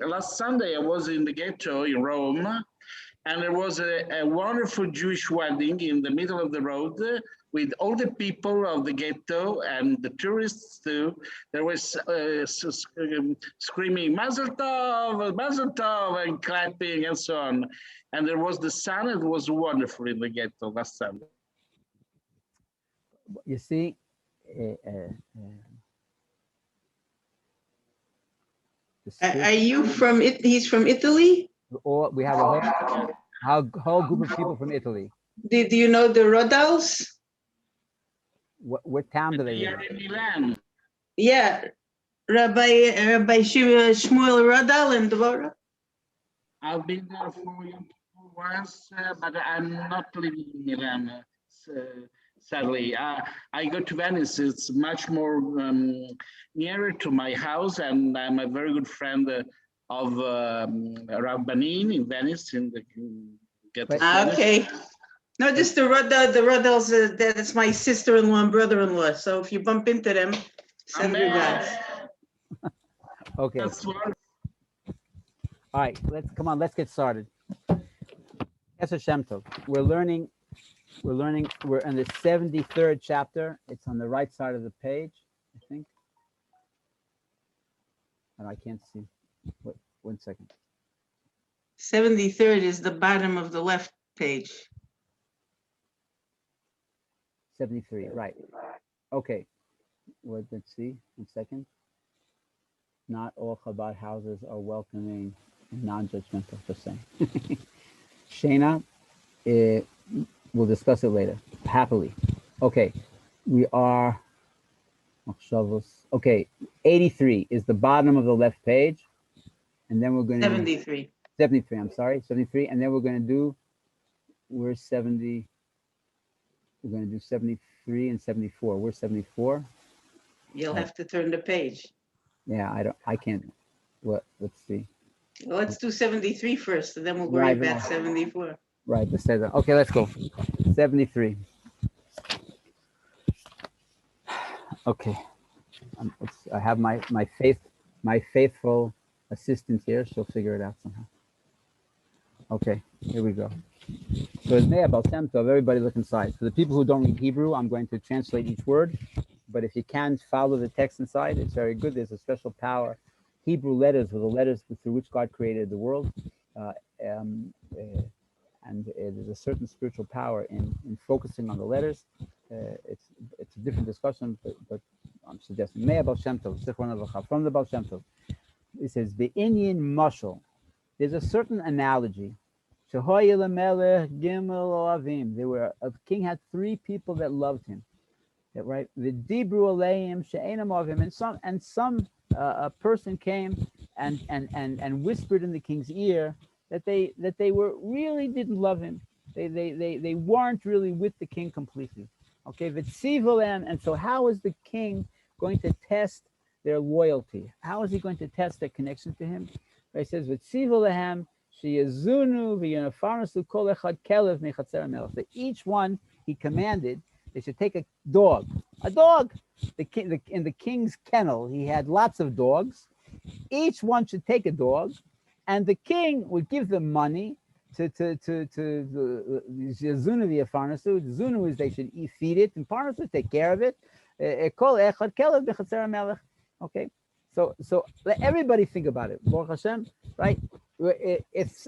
Last Sunday I was in the ghetto in Rome, and there was a wonderful Jewish wedding in the middle of the road with all the people of the ghetto and the tourists too. There was screaming Mazel Tov, and clapping and so on. And there was the sun. It was wonderful in the ghetto last Sunday. You see, Are you from it? He's from Italy? or we have a whole group of people from Italy. Do you know the Rodals? What town do they live Here in? in Milan. Yeah, Rabbi Shmuel Rodal and Dvorah. I've been there once, but I'm not living in Milan, sadly. I go to Venice. It's much more nearer to my house, and I'm a very good friend of Rav Banin in Venice. Okay. No, just the Rodals, that's my sister-in-law and brother-in-law. So if you bump into them, send your guys. Okay. That's wonderful. All right. Let's get started. Keter Shem Tov. We're learning. We're in the 73rd chapter. It's on the right side of the page, I think. And I can't see. Wait, 1 second. 73rd is the bottom of the left page. 73, right. Okay. Well, let's see. 1 second. Not all Chabad houses are welcoming and non-judgmental, just saying. Shana, we'll discuss it later, happily. Okay, we are, okay, 83 is the bottom of the left page. And then we're going to 73. 73, I'm sorry, 73. And then we're going to do, we're going to do 73 and 74. We're 74. You'll have to turn the page. Yeah, I can't. Let's see. Well, let's do 73 first, and then we'll worry about 74. Right, let's say that. Okay, let's go. 73. Okay. I have my faithful assistant here. She'll figure it out somehow. Okay, here we go. So it's Ba'al Shem Tov. Everybody look inside. For the people who don't read Hebrew, I'm going to translate each word. But if you can follow the text inside, it's very good. There's a special power. Hebrew letters were the letters through which God created the world. And there's a certain spiritual power in focusing on the letters. It's a different discussion, but I'm suggesting. Ba'al Shem Tov, from the Ba'al Shem Tov. It says, the Indian mashal. There's a certain analogy Shehoya lemelech gimel oavim. There were a king had 3 people that loved him. Right? The Dibru aleim she'enam oavim, and some a person came and whispered in the king's ear that they were really didn't love him. They weren't really with the king completely. Okay, and so how is the king going to test their loyalty? How is he going to test their connection to him? He says, that each one he commanded they should take a dog. In the king's kennel, he had lots of dogs. Each one should take a dog, and the king would give them money to Zunu via Farnasu. Zunu is they should feed it, and Farnasu take care of it. Okay, so let everybody think about it. Baruch Hashem, right? If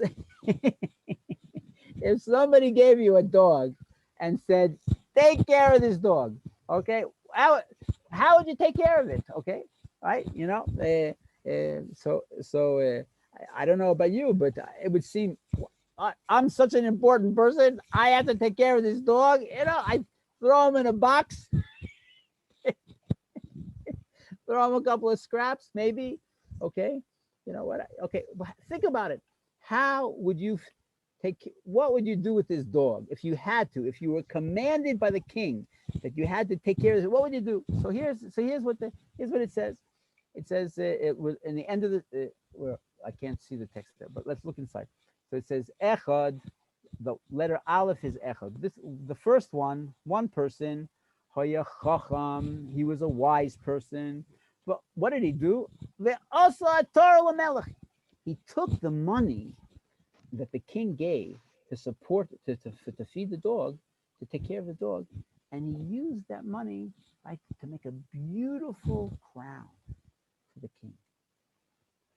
if somebody gave you a dog and said, "Take care of this dog," okay, how would you take care of it? Okay, right? You know, I don't know about you, but it would seem. I'm such an important person. I have to take care of this dog. You know, I throw him in a box, throw him a couple of scraps, maybe. Okay, you know what? Okay, think about it. How would you what would you do with this dog if you had to? If you were commanded by the king that you had to take care of it, what would you do? So here's what it says. It says it was in the end of the. Well, I can't see the text there, but let's look inside. So it says Echad, the letter Aleph is Echad. The first one person, Hoya Chacham, he was a wise person. But what did he do? He took the money that the king gave to support, to feed the dog, to take care of the dog, and he used that money to make a beautiful crown for the king.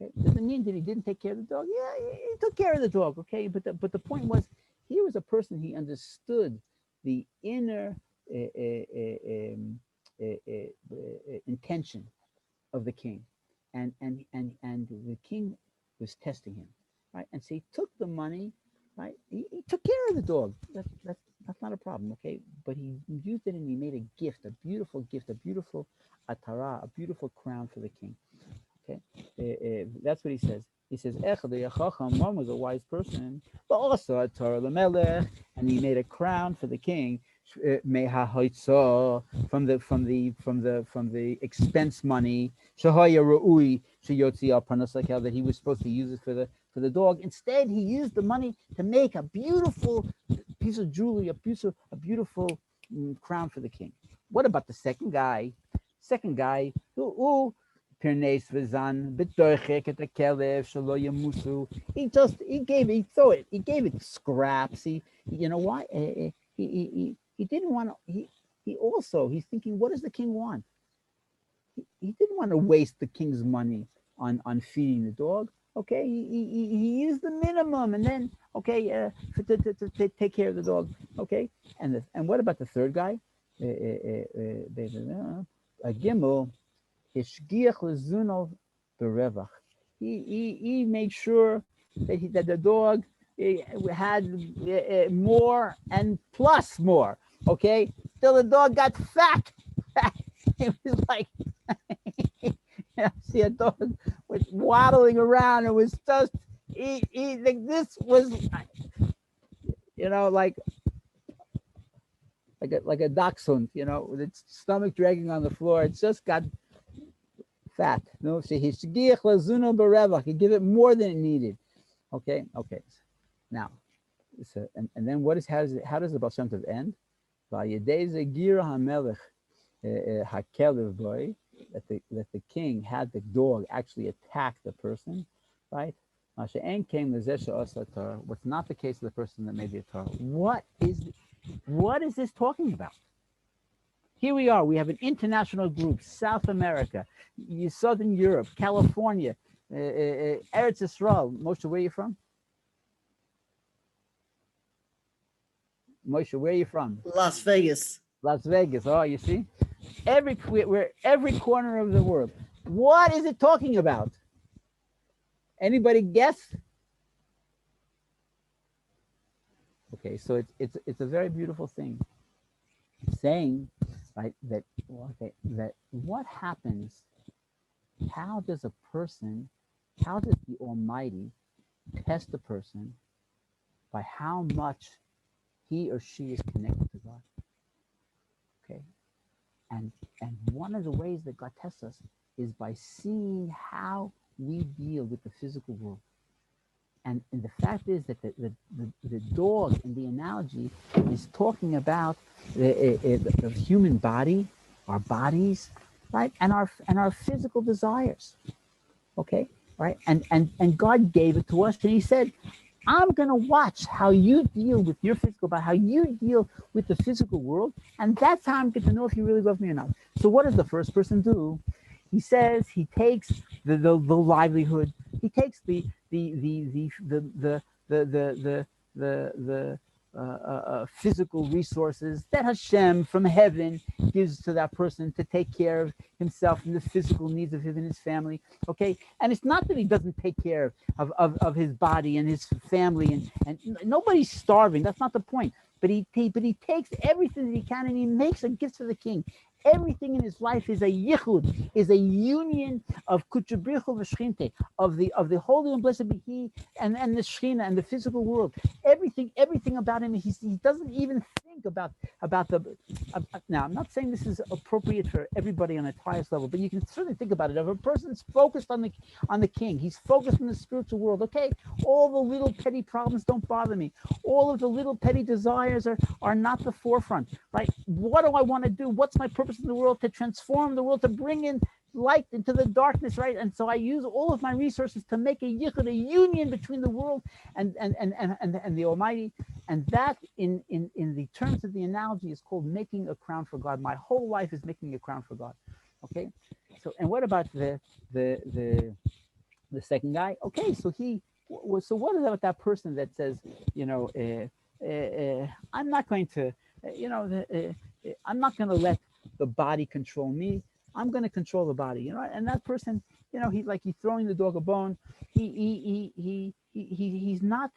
Okay? Doesn't mean that he didn't take care of the dog. Yeah, he took care of the dog. Okay, but the point was, here was a person, he understood the inner intention of the king, and the king was testing him, right? And so he took the money, right? He took care of the dog. That's not a problem, okay? But he used it and he made a gift, a beautiful atara, a beautiful crown for the king. Okay, that's what he says. He says, one was a wise person, but also a Torah l'melech, and he made a crown for the king, from the expense money, that he was supposed to use it for the dog. Instead, he used the money to make a beautiful piece of jewelry, a beautiful crown for the king. What about the second guy? Who he gave it scraps. You know why? He didn't want to. He's thinking, what does the king want? He didn't want to waste the king's money on feeding the dog. Okay, he used the minimum, and then to take care of the dog. Okay, and what about the third guy? A gimel. He made sure that the dog had more and plus more. Okay, till the dog got fat. It was like see a dog was waddling around. It was just this was like a dachshund, with its stomach dragging on the floor. It just got fat. No, he give it more than it needed. Okay. Now, and then how does the Ba'al Shem Tov end? That the king had the dog actually attack the person, right? What's not the case of the person that made the Torah. What is this talking about? Here we are. We have an international group, South America, Southern Europe, California, Eretz Yisrael. Moshe, where are you from? Moshe, where are you from? Las Vegas. Las Vegas. Oh, you see? We're every corner of the world. What is it talking about? Anybody guess? Okay, so it's a very beautiful thing. It's saying, right, that what happens, how does the Almighty test a person by how much he or she is connected to God? Okay, and one of the ways that God tests us is by seeing how we deal with the physical world. And the fact is that the dog in the analogy is talking about the human body, our bodies, right, and our physical desires. Okay, right, and God gave it to us, and He said, I'm going to watch how you deal with your physical body, how you deal with the physical world, and that's how I'm going to know if you really love me or not. So what does the first person do? He says he takes the livelihood. He takes the physical resources that Hashem from heaven gives to that person to take care of himself and the physical needs of him and his family. Okay, and it's not that he doesn't take care of his body and his family, and nobody's starving. That's not the point. But he takes everything that he can and he makes a gift to the king. Everything in his life is a yichud, is a union of kutchabrichu v'shchinte, of the holy and blessed be He, and the shchina and the physical world. Everything about him, he doesn't even think about the. Now, I'm not saying this is appropriate for everybody on its highest level, but you can certainly think about it. If a person's focused on the king, he's focused on the spiritual world. Okay, all the little petty problems don't bother me. All of the little petty desires are not the forefront, right? What do I want to do? What's my purpose in the world? To transform the world, to bring in light into the darkness, right? And so I use all of my resources to make a yichud, a union between the world and the Almighty. And that, in the terms of the analogy, is called making a crown for God. My whole life is making a crown for God. Okay. So, and what about the second guy? Okay, so so what about that person that says, I'm not going to, I'm not going to let the body control me. I'm going to control the body, and that person, he's throwing the dog a bone. He's not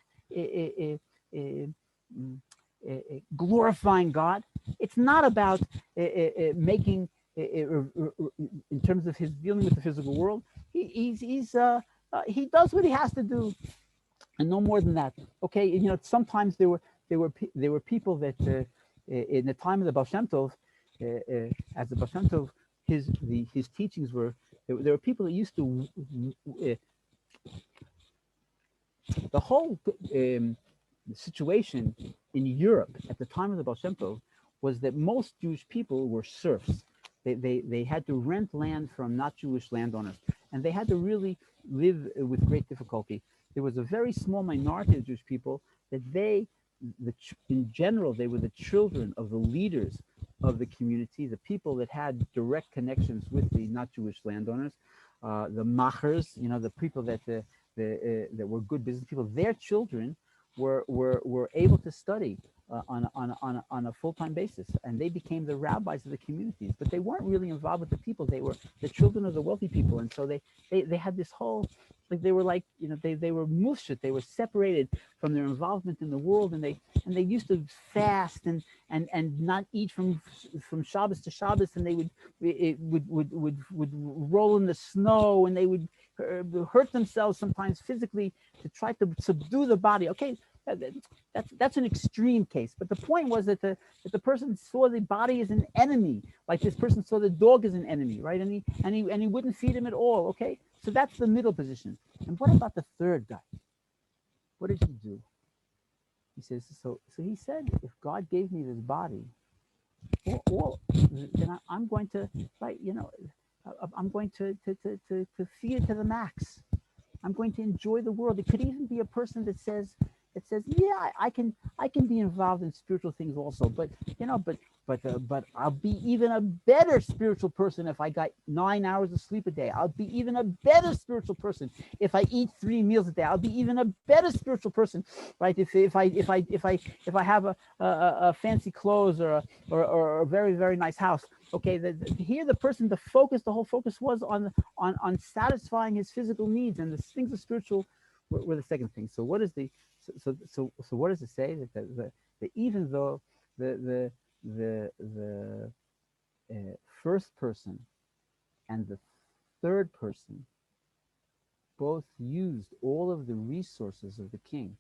glorifying God. It's not about making, in terms of his dealing with the physical world. He does what he has to do, and no more than that. Okay, sometimes there were people that in the time of the Ba'al Shem Tov, as the Ba'al Shem Tov, his teachings were, there were people that used to the whole situation in Europe at the time of the Ba'al Shem Tov was that most Jewish people were serfs. They had to rent land from not Jewish landowners, and they had to really live with great difficulty. There was a very small minority of Jewish people that in general, they were the children of the leaders of the community, the people that had direct connections with the not Jewish landowners, the machers, the people that were good business people. Their children were able to study on a full-time basis, and they became the rabbis of the communities. But they weren't really involved with the people. They were the children of the wealthy people, and so they had this whole, they were they were mufshit. They were separated from their involvement in the world, and they used to fast and not eat from Shabbos to Shabbos, and they would roll in the snow, and they would hurt themselves sometimes physically to try to subdue the body. Okay, that's an extreme case, but the point was that the person saw the body as an enemy, like this person saw the dog as an enemy, right? And he wouldn't feed him at all. Okay, so that's the middle position. And what about the third guy? What did he do? He says, so he said, if God gave me this body, then I'm going to, right? I'm going to feed it to the max. I'm going to enjoy the world. It could even be a person that says, yeah, I can be involved in spiritual things also, but I'll be even a better spiritual person if I got 9 hours of sleep a day. I'll be even a better spiritual person if I eat 3 meals a day. I'll be even a better spiritual person, right? If I have a fancy clothes or a very, very nice house. Okay, here the whole focus was on satisfying his physical needs, and the things of spiritual were the second thing. So what is so what does it say? That even though the first person and the third person both used all of the resources of the king,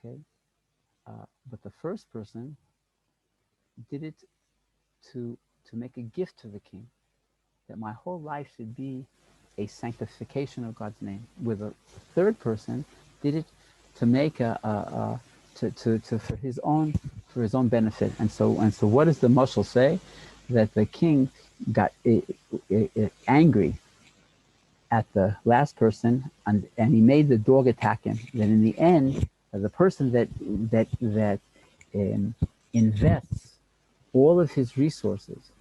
okay, but the first person did it to make a gift to the king, that my whole life should be a sanctification of God's name. With a third person, did it to make for his own benefit. And so what does the mashal say? That the king got angry at the last person, and he made the dog attack him. Then in the end, the person that invests all of his resources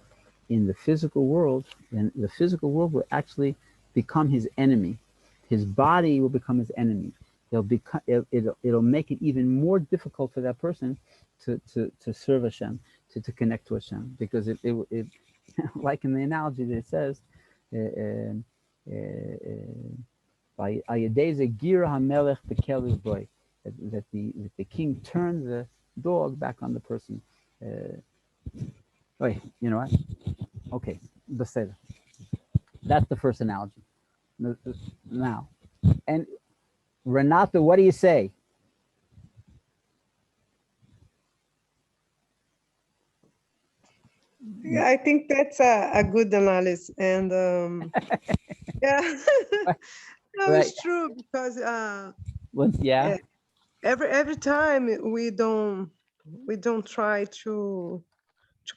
in the physical world, then the physical world will actually become his enemy. His body will become his enemy. It'll make it even more difficult for that person to serve Hashem, to connect to Hashem, because it like in the analogy that it says, by Ayadeza Gira Hamelech Bekeluv Boy, that the king turned the dog back on the person. Wait, you know what? Okay, Beseda. That's the first analogy. Now, and Renato, what do you say? Yeah, I think that's a good analysis, and yeah, no, Right. it's true, because Yeah. every time we don't try to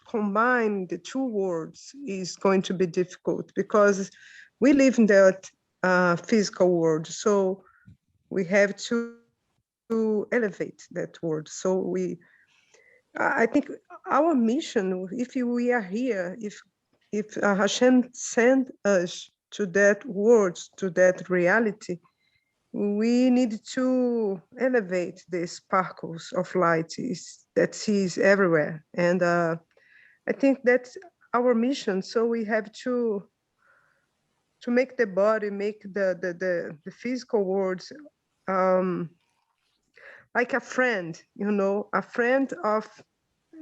combine the two worlds is going to be difficult, because we live in that physical world, so we have to elevate that world. So I think our mission, if we are here, if Hashem sent us to that world, to that reality, we need to elevate the sparkles of light that sees everywhere. And I think that's our mission. So we have to make the body, make the physical world like a friend, a friend of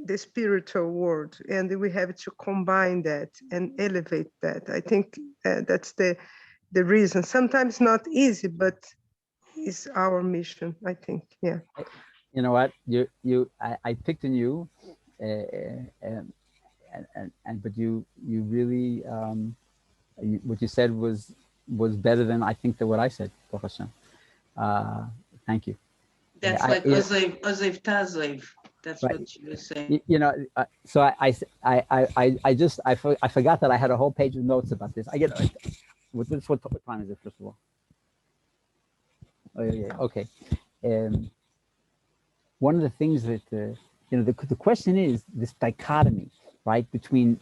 the spiritual world. And we have to combine that and elevate that. I think that's the reason. Sometimes not easy, but it's our mission, I think. Yeah. You know what? I picked on you, but you really what you said was better than I think that what I said. Baruch Hashem. Thank you. That's like Ozev Tazev. That's right. what you were saying. So I forgot that I had a whole page of notes about this. What time is it, first of all? Oh yeah. Okay. One of the things that the question is this dichotomy, right, between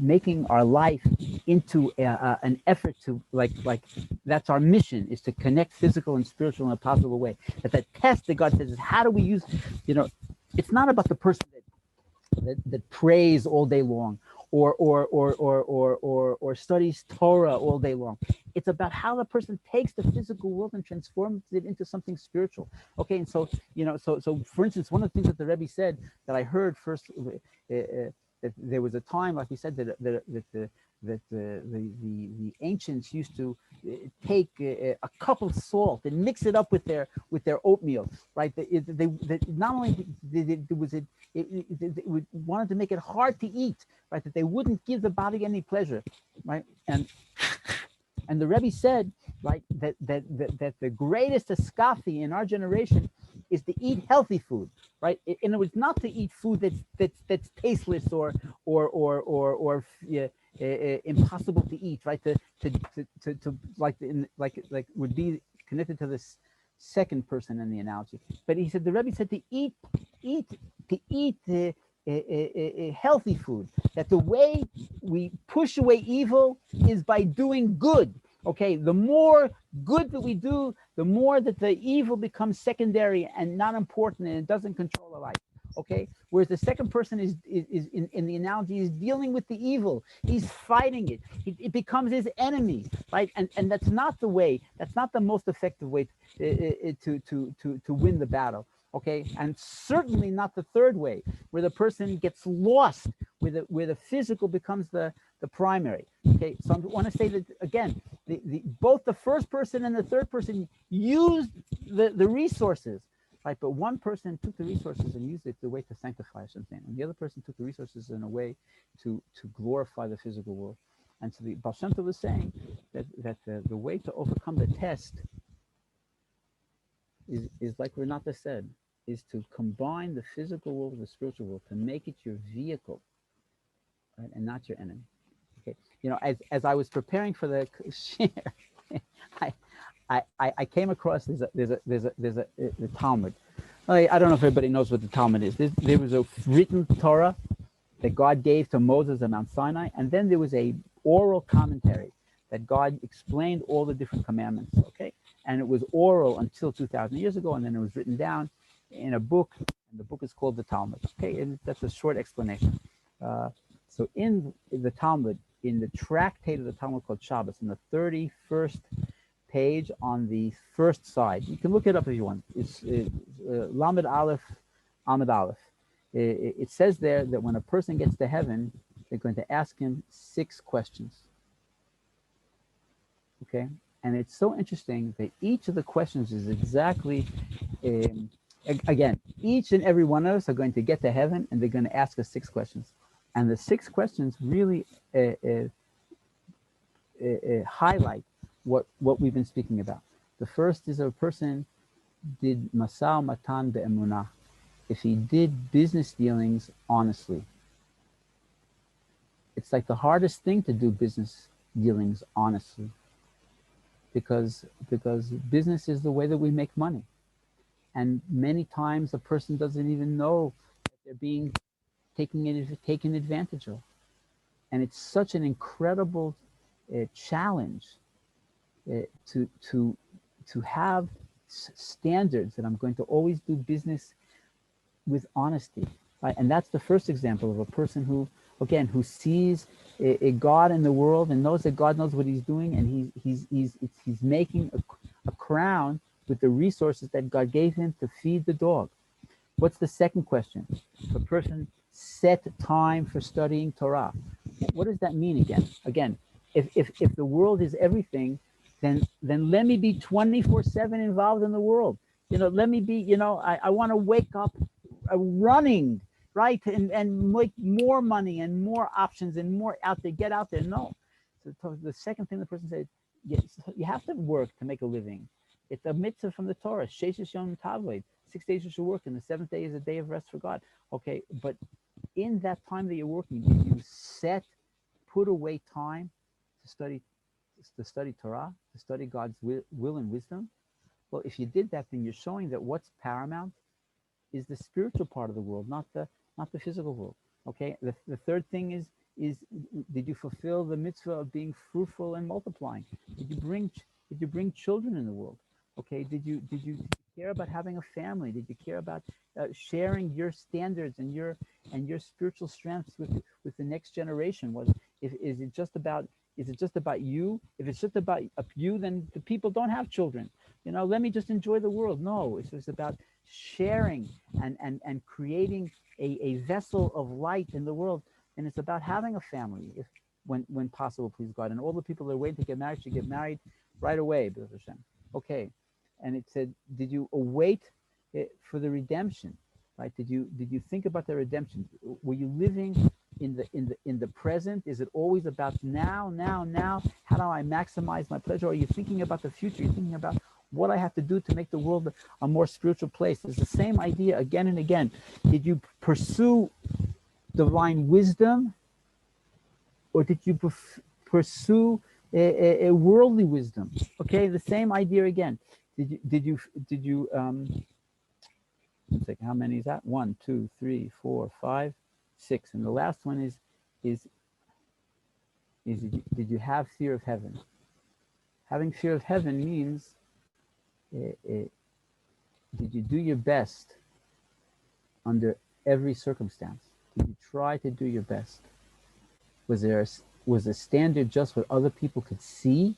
making our life into an effort to like that's our mission, is to connect physical and spiritual in a possible way. That test that God says is, how do we use, it's not about the person that prays all day long or studies Torah all day long. It's about how the person takes the physical world and transforms it into something spiritual. Okay, and so so for instance, one of the things that the Rebbe said that I heard first, that there was a time, like he said, that the ancients used to take a cup of salt and mix it up with their oatmeal, right? They not only wanted to make it hard to eat, right? That they wouldn't give the body any pleasure, right? And the Rebbe said, right, that the greatest escafi in our generation is to eat healthy food, right? And it was not to eat food that's tasteless or impossible to eat, right? To would be connected to this second person in the analogy. But he said, the Rebbe said to eat healthy food, that the way we push away evil is by doing good. Okay, the more good that we do, the more that the evil becomes secondary and not important, and it doesn't control our life. Okay, whereas the second person is in the analogy is dealing with the evil. He's fighting it. It becomes his enemy, right? And that's not the way. That's not the most effective way to win the battle. Okay, and certainly not the third way, where the person gets lost, where the physical becomes the primary. Okay, so I want to say that again, both the first person and the third person used the resources. Right, but one person took the resources and used it the way to sanctify something, and the other person took the resources in a way to glorify the physical world. And so the Ba'al Shem Tov was saying that the way to overcome the test is like Renata said, is to combine the physical world with the spiritual world to make it your vehicle, right, and not your enemy. Okay, you know, as I was preparing for the share, I came across the Talmud. I don't know if everybody knows what the Talmud is. There was a written Torah that God gave to Moses at Mount Sinai, and then there was a oral commentary that God explained all the different commandments. Okay, and it was oral until 2,000 years ago, and then it was written down in a book, and the book is called the Talmud. Okay, and that's a short explanation. So in the Talmud, in the tractate of the Talmud called Shabbos, in the 31st page on the first side, you can look it up if you want. It's Lamed Aleph, Amud Aleph. It says there that when a person gets to heaven, they're going to ask him 6 questions. Okay, and it's so interesting that each of the questions is exactly, again, each and every one of us are going to get to heaven, and they're going to ask us 6 questions, and the 6 questions really highlight what we've been speaking about. The first is a person did masal matan be'emunah, if he did business dealings honestly. It's like the hardest thing to do business dealings honestly, because business is the way that we make money, and many times a person doesn't even know that they're being taken advantage of, and it's such an incredible challenge to have standards that I'm going to always do business with honesty, right? And that's the first example of a person who, again, who sees a God in the world and knows that God knows what He's doing, and he's making a crown with the resources that God gave him to feed the dog. What's the second question? If a person set time for studying Torah, what does that mean again? Again, if the world is everything, then let me be 24/7 involved in the world. You know, let me be, you know, I want to wake up running, right? And make more money and more options and more out there, get out there. No. So the second thing the person said, yes, you have to work to make a living. It's a mitzvah from the Torah, 6 days you should work, and the 7th day is a day of rest for God. Okay, but in that time that you're working, did you put away time to study Torah, to study God's will and wisdom? Well, if you did that, then you're showing that what's paramount is the spiritual part of the world, not the physical world. Okay. The third thing is did you fulfill the mitzvah of being fruitful and multiplying? Did you bring children in the world? Okay. Did you care about having a family? Did you care about sharing your standards and your spiritual strengths with the next generation? Is it just about you? If it's just about you, then the people don't have children. You know, let me just enjoy the world. No, it's about sharing and creating a vessel of light in the world. And it's about having a family, when possible, please God. And all the people that are waiting to get married should get married right away, B'al Hashem. Okay. And it said, did you await for the redemption? Right? Did you think about the redemption? Were you living in the present? Is it always about now? How do I maximize my pleasure? Or are you thinking about the future? You're thinking about what I have to do to make the world a more spiritual place. It's the same idea again and again. Did you pursue divine wisdom, or did you pursue a worldly wisdom? Okay, the same idea again. Did you let's see, how many is that? 1, 2, 3, 4, 5, 6, and the last one is did you have fear of heaven? Having fear of heaven means did you do your best under every circumstance? Did you try to do your best? Was the standard just what other people could see,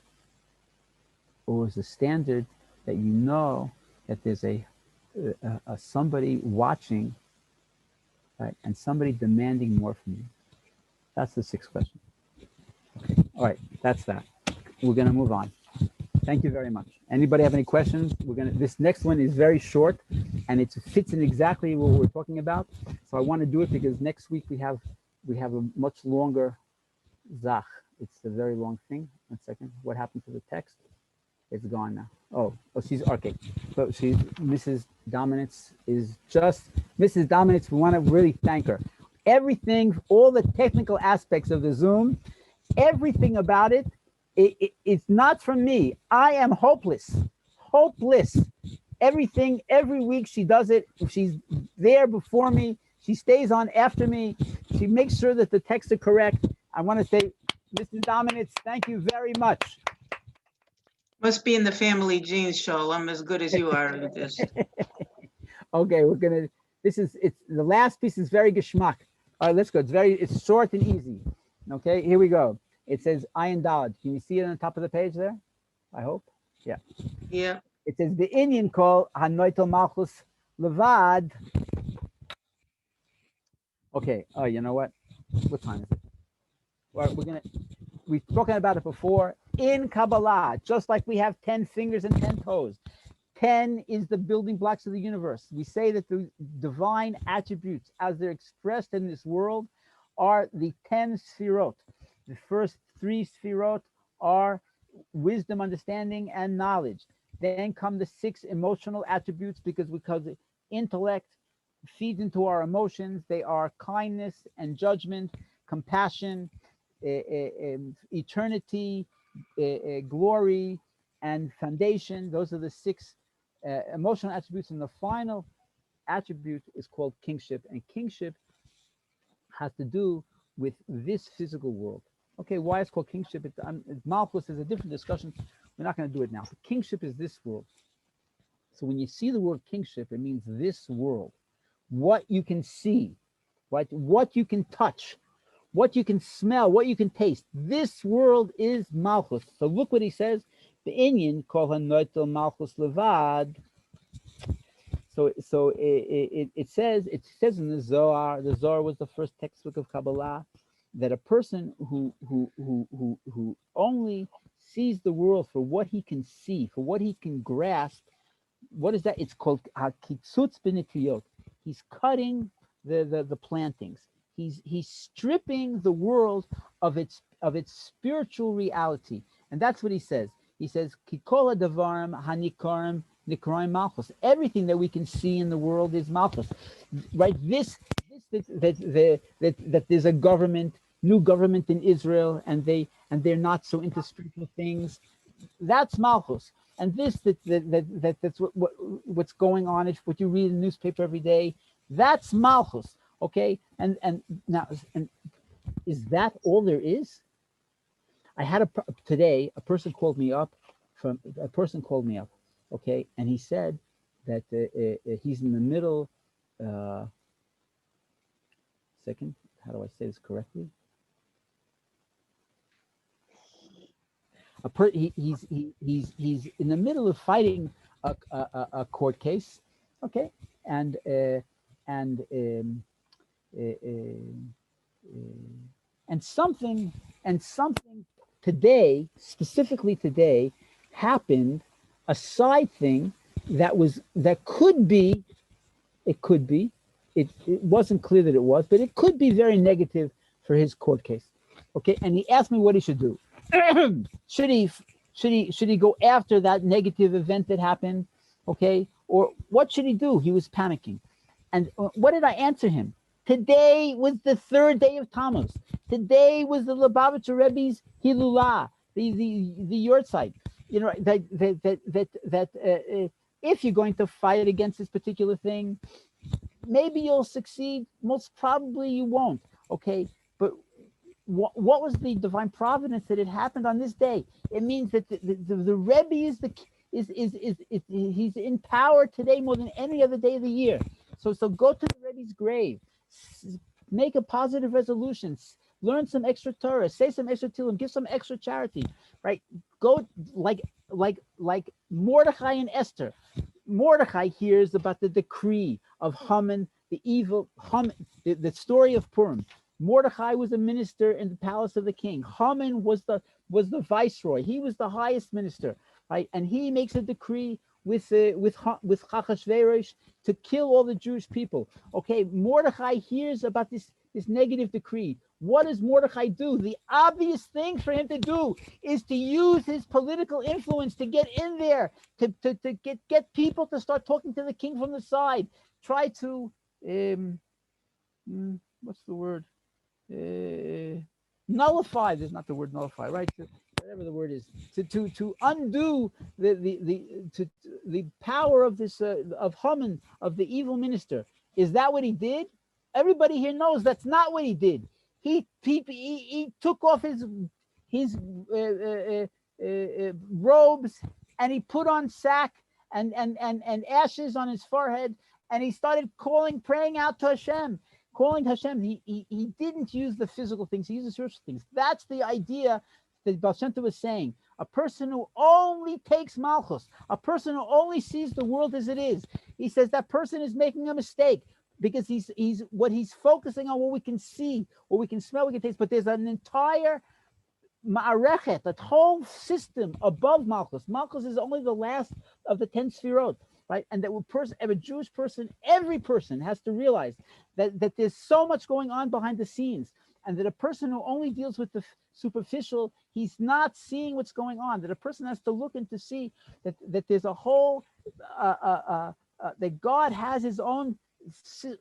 or was the standard that you know that there's a somebody watching, right, and somebody demanding more from you? That's the sixth question. Okay. All right, that's that. We're going to move on. Thank you very much. Anybody have any questions? This next one is very short, and it fits in exactly what we're talking about. So I want to do it because next week we have a much longer zach. It's a very long thing. 1 second. What happened to the text? It's gone now. Oh, she's okay. So Mrs. Dominance is just Mrs. Dominance. We want to really thank her. Everything, all the technical aspects of the Zoom, everything about it, it's not from me. I am hopeless. Everything, every week she does it. She's there before me. She stays on after me. She makes sure that the texts are correct. I want to say, Mrs. Dominance, thank you very much. Must be in the family genes, Shaul. I'm as good as you are at this. Okay, it's the last piece is very geschmack. All right, let's go. It's short and easy. Okay, here we go. It says Ayin Daled. Can you see it on the top of the page there? I hope. Yeah. Yeah. It says the Indian call Hanoitel Malchus Levad. Okay. Oh, you know what? What time is it? Well, we've spoken about it before. In Kabbalah, just like we have 10 fingers and 10 toes, 10 is the building blocks of the universe. We say that the divine attributes, as they're expressed in this world, are the 10 sfirot. The first 3 sfirot are wisdom, understanding, and knowledge. Then come the 6 emotional attributes because intellect feeds into our emotions. They are kindness and judgment, compassion, eternity, glory, and foundation. Those are the 6 emotional attributes. And the final attribute is called kingship. And kingship has to do with this physical world. Okay, why it's called kingship? Malchus is a different discussion. We're not going to do it now. But kingship is this world. So when you see the word kingship, it means this world. What you can see, right? What you can touch, what you can smell, what you can taste. This world is Malchus. So look what he says. The Indian call him Noitel Malchus Levad. So it says in the Zohar. The Zohar was the first textbook of Kabbalah. That a person who only sees the world for what he can see, for what he can grasp, what is that? It's called hakitzutz b'nitriyot. He's cutting the plantings. He's stripping the world of its spiritual reality, and that's what he says. He says kikola davarim hanikarim nikaraim malchus. Everything that we can see in the world is malchus, right? That there's a new government in Israel, and they're not so into spiritual things. That's malchus, and that's what's going on. It's what you read in the newspaper every day. That's malchus, okay? And now, is that all there is? I had today a person called me up, okay, and he said that he's in the middle. Second, how do I say this correctly? He's in the middle of fighting a court case, okay, and something today, specifically today, happened, a side thing that could be. It wasn't clear that it was, but it could be very negative for his court case. Okay, and he asked me what he should do. Should he go after that negative event that happened? Okay, or what should he do? He was panicking. And what did I answer him? Today was the 3rd day of Tammuz. Today was the Lubavitcher Rebbe's Hilulah, the Yortzeit. You know that if you're going to fight against this particular thing, maybe you'll succeed. Most probably you won't. Okay, but what was the divine providence that it happened on this day? It means that the Rebbe he's in power today more than any other day of the year. So go to the Rebbe's grave. Make a positive resolution. Learn some extra Torah. Say some extra Tehillim. Give some extra charity. Right? Go like Mordechai and Esther. Mordechai hears about the decree of Haman, the evil Haman, the story of Purim. Mordechai was a minister in the palace of the king. Haman was the viceroy. He was the highest minister, right? And he makes a decree with Chachashverosh to kill all the Jewish people. Okay, Mordechai hears about this negative decree. What does Mordechai do? The obvious thing for him to do is to use his political influence to get in there, to get people to start talking to the king from the side. Try to what's the word? Nullify. There's not the word nullify, right? Whatever the word is, to undo the power of this of Haman, of the evil minister. Is that what he did? Everybody here knows that's not what he did. He took off his robes, and he put on sack and ashes on his forehead, and he started praying out to Hashem. Calling Hashem. He didn't use the physical things, he used the spiritual things. That's the idea that Ba'al Shem Tov was saying. A person who only takes malchus, a person who only sees the world as it is, he says that person is making a mistake, because he's focusing on what we can see, what we can smell, we can taste. But there's an entire ma'arechet, that whole system above malchus. Malchus is only the last of the 10 sfirot. Right, and that a Jewish person, every person has to realize that there's so much going on behind the scenes, and that a person who only deals with the superficial, he's not seeing what's going on. That a person has to look and to see that there's a whole that God has His own,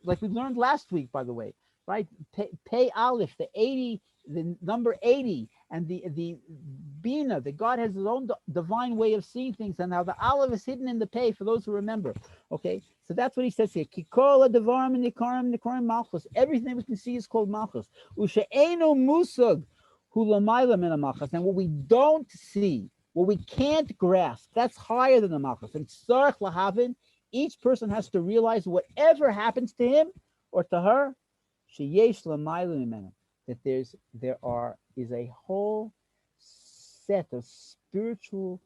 like we learned last week, by the way, right? Pei Aleph, the number 80, and the Bina, that God has His own divine way of seeing things, and how the Aleph is hidden in the Pei, for those who remember. Okay, so that's what he says here. Kikola devarim nikarim malchus. Everything we can see is called malchus. Ushe'enu musag hu lamayla min malchus. And what we don't see, what we can't grasp, that's higher than the malchus. And tzarich lahavin, each person has to realize whatever happens to him or to her, sheyesh lamayla mimenu, that there is a whole set of spiritual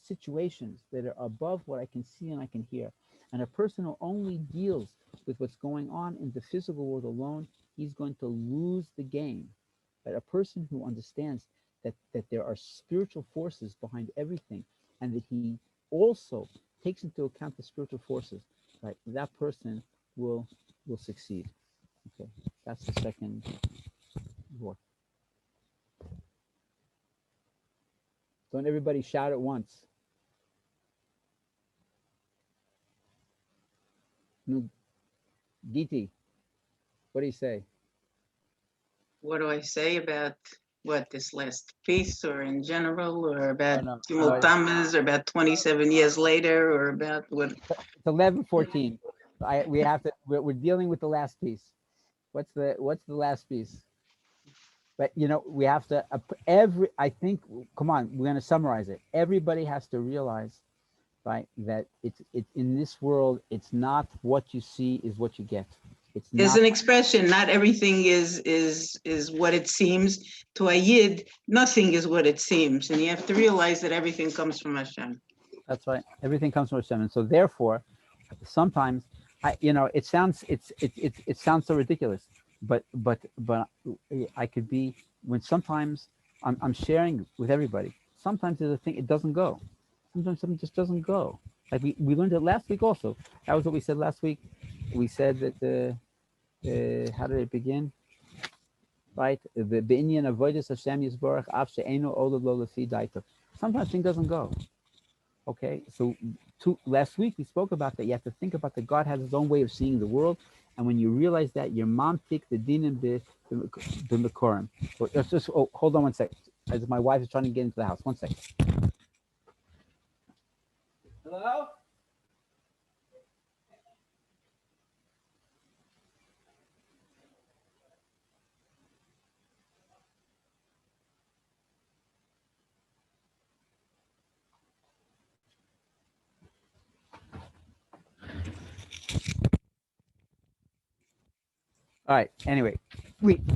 situations that are above what I can see and I can hear. And a person who only deals with what's going on in the physical world alone, he's going to lose the game. But a person who understands that there are spiritual forces behind everything, and that he also takes into account the spiritual forces, right? That person will succeed. Okay, that's the second word. Don't everybody shout at once. No, Giti, what do you say? What do I say about this last piece, or in general, or about Gimel Tammuz, or about 27 years later, or about what? It's 11:14. We're dealing with the last piece. What's the last piece? But we have to I think, come on, we're going to summarize it. Everybody has to realize, right, that it's in this world, it's not what you see is what you get. There's an expression, not everything is what it seems. To a Yid, nothing is what it seems. And you have to realize that everything comes from Hashem. That's right. Everything comes from Hashem. And so therefore, sometimes it sounds so ridiculous. But I could be, when sometimes I'm sharing with everybody. Sometimes there's a thing, it doesn't go. Sometimes something just doesn't go. Like we learned it last week also. That was what we said last week. We said that how did it begin? Right? The B'inyan avodas Hashem Yisborach av she'enu olav lo lefi daito. Sometimes thing doesn't go. Okay, so last week we spoke about that. You have to think about that God has His own way of seeing the world, and when you realize that, your mom picked the dinim b'mekorim. Just hold on one second, as my wife is trying to get into the house. 1 second. Hello. All right. Anyway,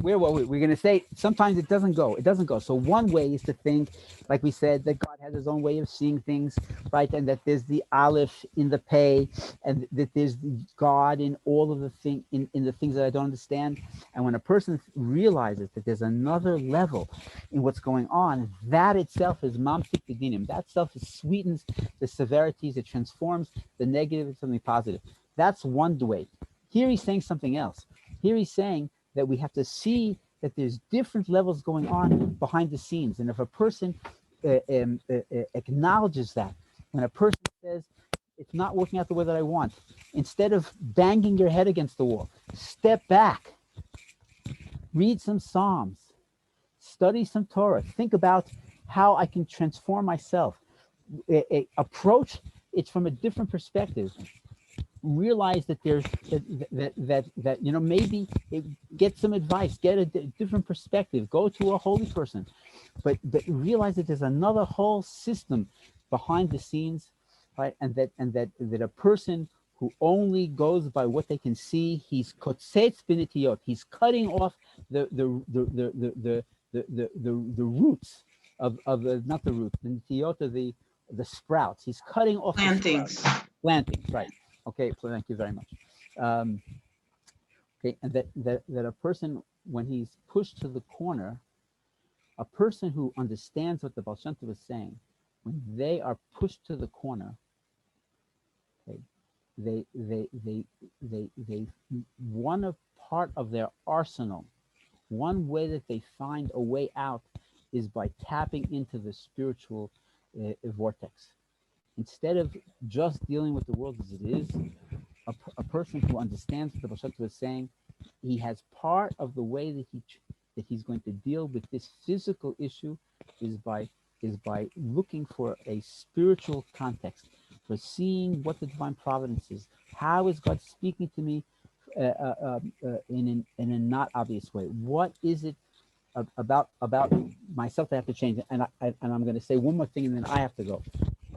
where were we? We're going to say sometimes it doesn't go. It doesn't go. So one way is to think, like we said, that God has his own way of seeing things, right? And that there's the Aleph in the Pei, and that there's the God in all of the thing in the things that I don't understand. And when a person realizes that there's another level in what's going on, that itself is mamtik b'dinim. That itself sweetens the severities. It transforms the negative into something positive. That's one way. Here he's saying something else. Here he's saying that we have to see that there's different levels going on behind the scenes. And if a person acknowledges that, when a person says, it's not working out the way that I want, instead of banging your head against the wall, step back, read some Psalms, study some Torah, think about how I can transform myself, approach it from a different perspective. Realize that there's that maybe get some advice, get a different perspective, go to a holy person, but realize that there's another whole system behind the scenes, right? And that a person who only goes by what they can see, he's kotzetz b'nitiyot, he's cutting off the roots of the, not the roots, the nitiyot of the sprouts. He's cutting off Plantings. Plantings, right? Okay, so thank you very much. Okay, and that a person, when he's pushed to the corner, a person who understands what the Ba'al Shem Tov is saying, when they are pushed to the corner, okay, they one of part of their arsenal, one way that they find a way out is by tapping into the spiritual vortex. Instead of just dealing with the world as it is, a person who understands what the Ba'al Shem Tov is saying, he has part of the way that he's going to deal with this physical issue is by looking for a spiritual context, for seeing what the divine providence is. How is God speaking to me in a not obvious way? What is it about myself that I have to change? And I'm going to say one more thing, and then I have to go.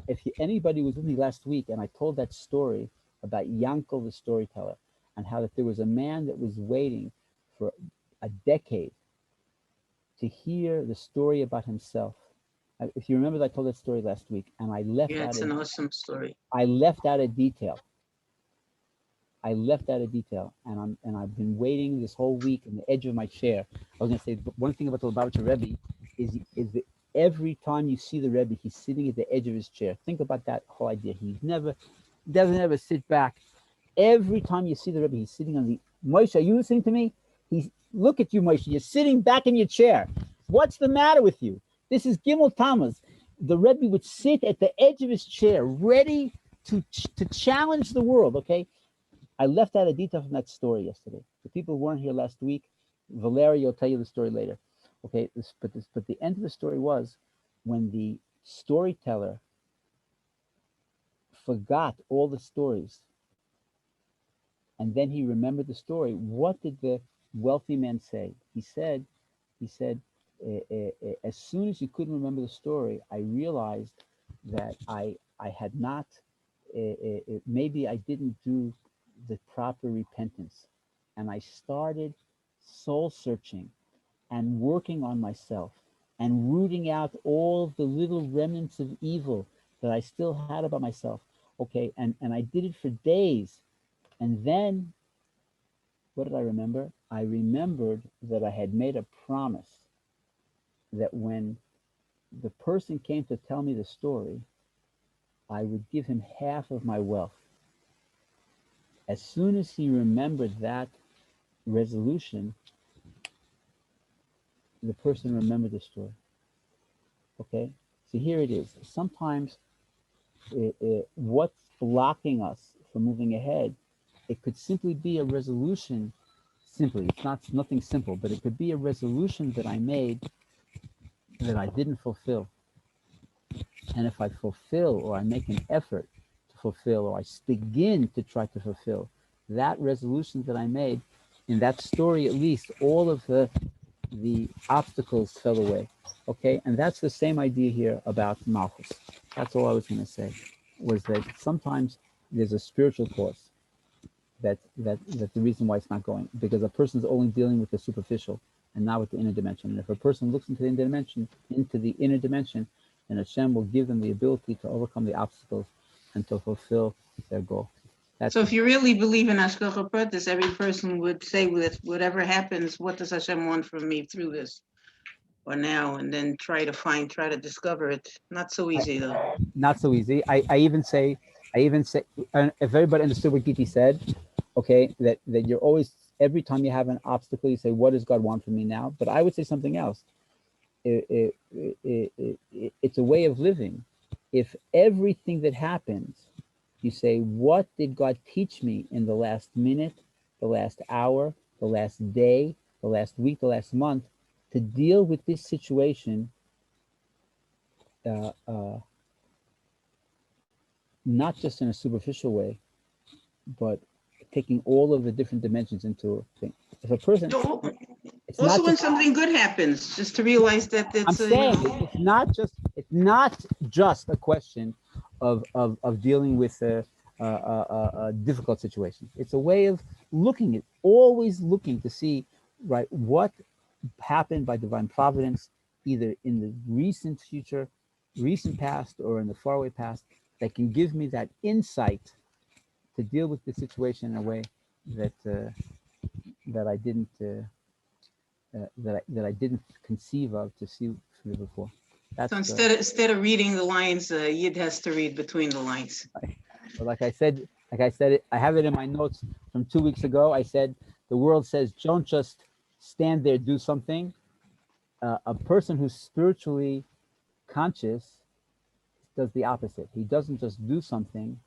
If anybody was with me last week, and I told that story about Yankel the storyteller, and how that there was a man that was waiting for a decade to hear the story about himself. If you remember, I told that story last week, and I left out. Yeah, it's an awesome story. I left out a detail. And I've been waiting this whole week on the edge of my chair. I was going to say, one thing about the Lubavitcher Rebbe is that every time you see the Rebbe, he's sitting at the edge of his chair. Think about that whole idea. He doesn't ever sit back. Every time you see the Rebbe, he's sitting on the. Moshe, are you listening to me? Look at you, Moshe. You're sitting back in your chair. What's the matter with you? This is Gimel Tammuz. The Rebbe would sit at the edge of his chair, ready to challenge the world. Okay, I left out a detail from that story yesterday. The people who weren't here last week, Valeria will tell you the story later. Okay, but the end of the story was when the storyteller forgot all the stories, and then he remembered the story. What did the wealthy man say? He said, as soon as you couldn't remember the story, I realized that I had not, maybe I didn't do the proper repentance, and I started soul searching and working on myself and rooting out all the little remnants of evil that I still had about myself. Okay, and I did it for days. And then, what did I remember? I remembered that I had made a promise that when the person came to tell me the story, I would give him half of my wealth. As soon as he remembered that resolution, the person remembered the story. Okay, so here it is. Sometimes what's blocking us from moving ahead, it could simply be a resolution. Simply, it's nothing simple, but it could be a resolution that I made that I didn't fulfill. And if I fulfill, or I make an effort to fulfill, or I begin to try to fulfill that resolution that I made, in that story at least, all of the obstacles fell away. Okay, and that's the same idea here about Malchus. That's all I was going to say, was that sometimes there's a spiritual cause. that the reason why it's not going, because a person's only dealing with the superficial and not with the inner dimension. And if a person looks into the inner dimension, then Hashem will give them the ability to overcome the obstacles and to fulfill their goal. So if you really believe in Hashgacha Pratis, every person would say with whatever happens, what does Hashem want from me through this or now, and then try to discover it. Not so easy though. Not so easy. I even say, if everybody understood what Giti said, okay, that you're always, every time you have an obstacle, you say, what does God want from me now? But I would say something else. It's a way of living. If everything that happens, you say, what did God teach me in the last minute, the last hour, the last day, the last week, the last month, to deal with this situation, not just in a superficial way, but taking all of the different dimensions into a thing. If a person, it's Also, not when just, something good happens, just to realize that it's. I'm saying it's not just a question of dealing with a difficult situation. It's a way of always looking to see, right, what happened by divine providence, either in the recent future, recent past, or in the faraway past, that can give me that insight to deal with the situation in a way that I didn't that I didn't conceive of to see through before. That's So instead of reading the lines, Yid has to read between the lines. but like I said, I have it in my notes from 2 weeks ago. I said the world says don't just stand there, do something. A person who's spiritually conscious does the opposite. He doesn't just do something,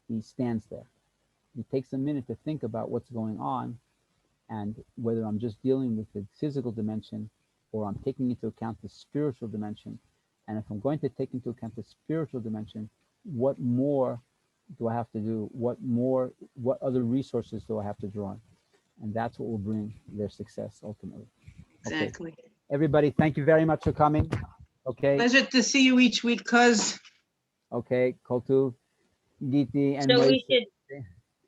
he stands there. He takes a minute to think about what's going on, and whether I'm just dealing with the physical dimension or I'm taking into account the spiritual dimension. And if I'm going to take into account the spiritual dimension, what more do I have to do? What other resources do I have to draw on? And that's what will bring their success ultimately. Okay. Exactly. Everybody, thank you very much for coming. Okay. Pleasure to see you each week, cuz. Okay, Koltu, Giti, and So we should.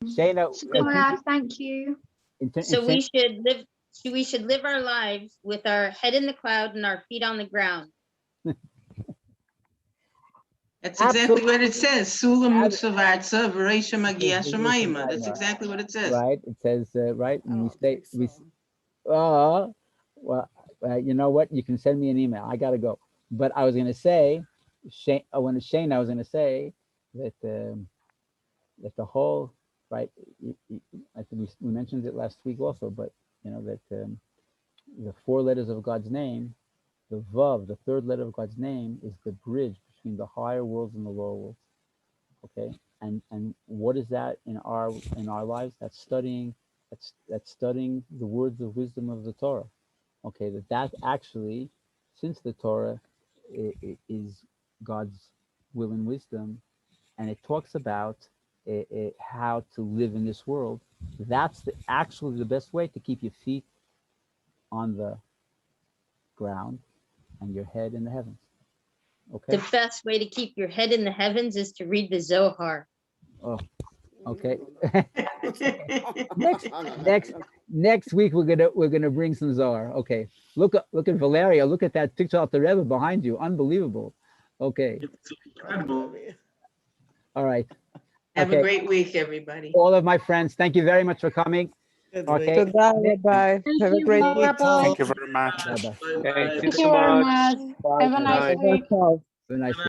Shayna. Thank you. So we should live our lives with our head in the cloud and our feet on the ground. That's exactly what it says. Sulam Mutsavartsa Varesha Magia Shemaima. That's exactly what it says. Right. It says right, and well, you know what? You can send me an email. I gotta go. But I was gonna say, Shane, I was gonna say that that the whole right. I think we mentioned it last week also, but you know that the 4 letters of God's name, the Vav, the 3rd letter of God's name, is the bridge between the higher worlds and the lower worlds. Okay, and what is that in our lives? That's studying the words of wisdom of the Torah. Okay, that actually, since the Torah is God's will and wisdom, and it talks about how to live in this world, that's actually the best way to keep your feet on the ground and your head in the heavens. Okay. The best way to keep your head in the heavens is to read the Zohar. Oh, okay. next week we're gonna bring some Zohar. Okay. Look at Valeria. Look at that picture of the Rebbe behind you. Unbelievable. Okay. It's incredible. All right. Have a great week, everybody. All of my friends, thank you very much for coming. Okay. Bye. Have a great week. Thank you very much. Bye-bye. Thank you very much. Have a nice week. Have a nice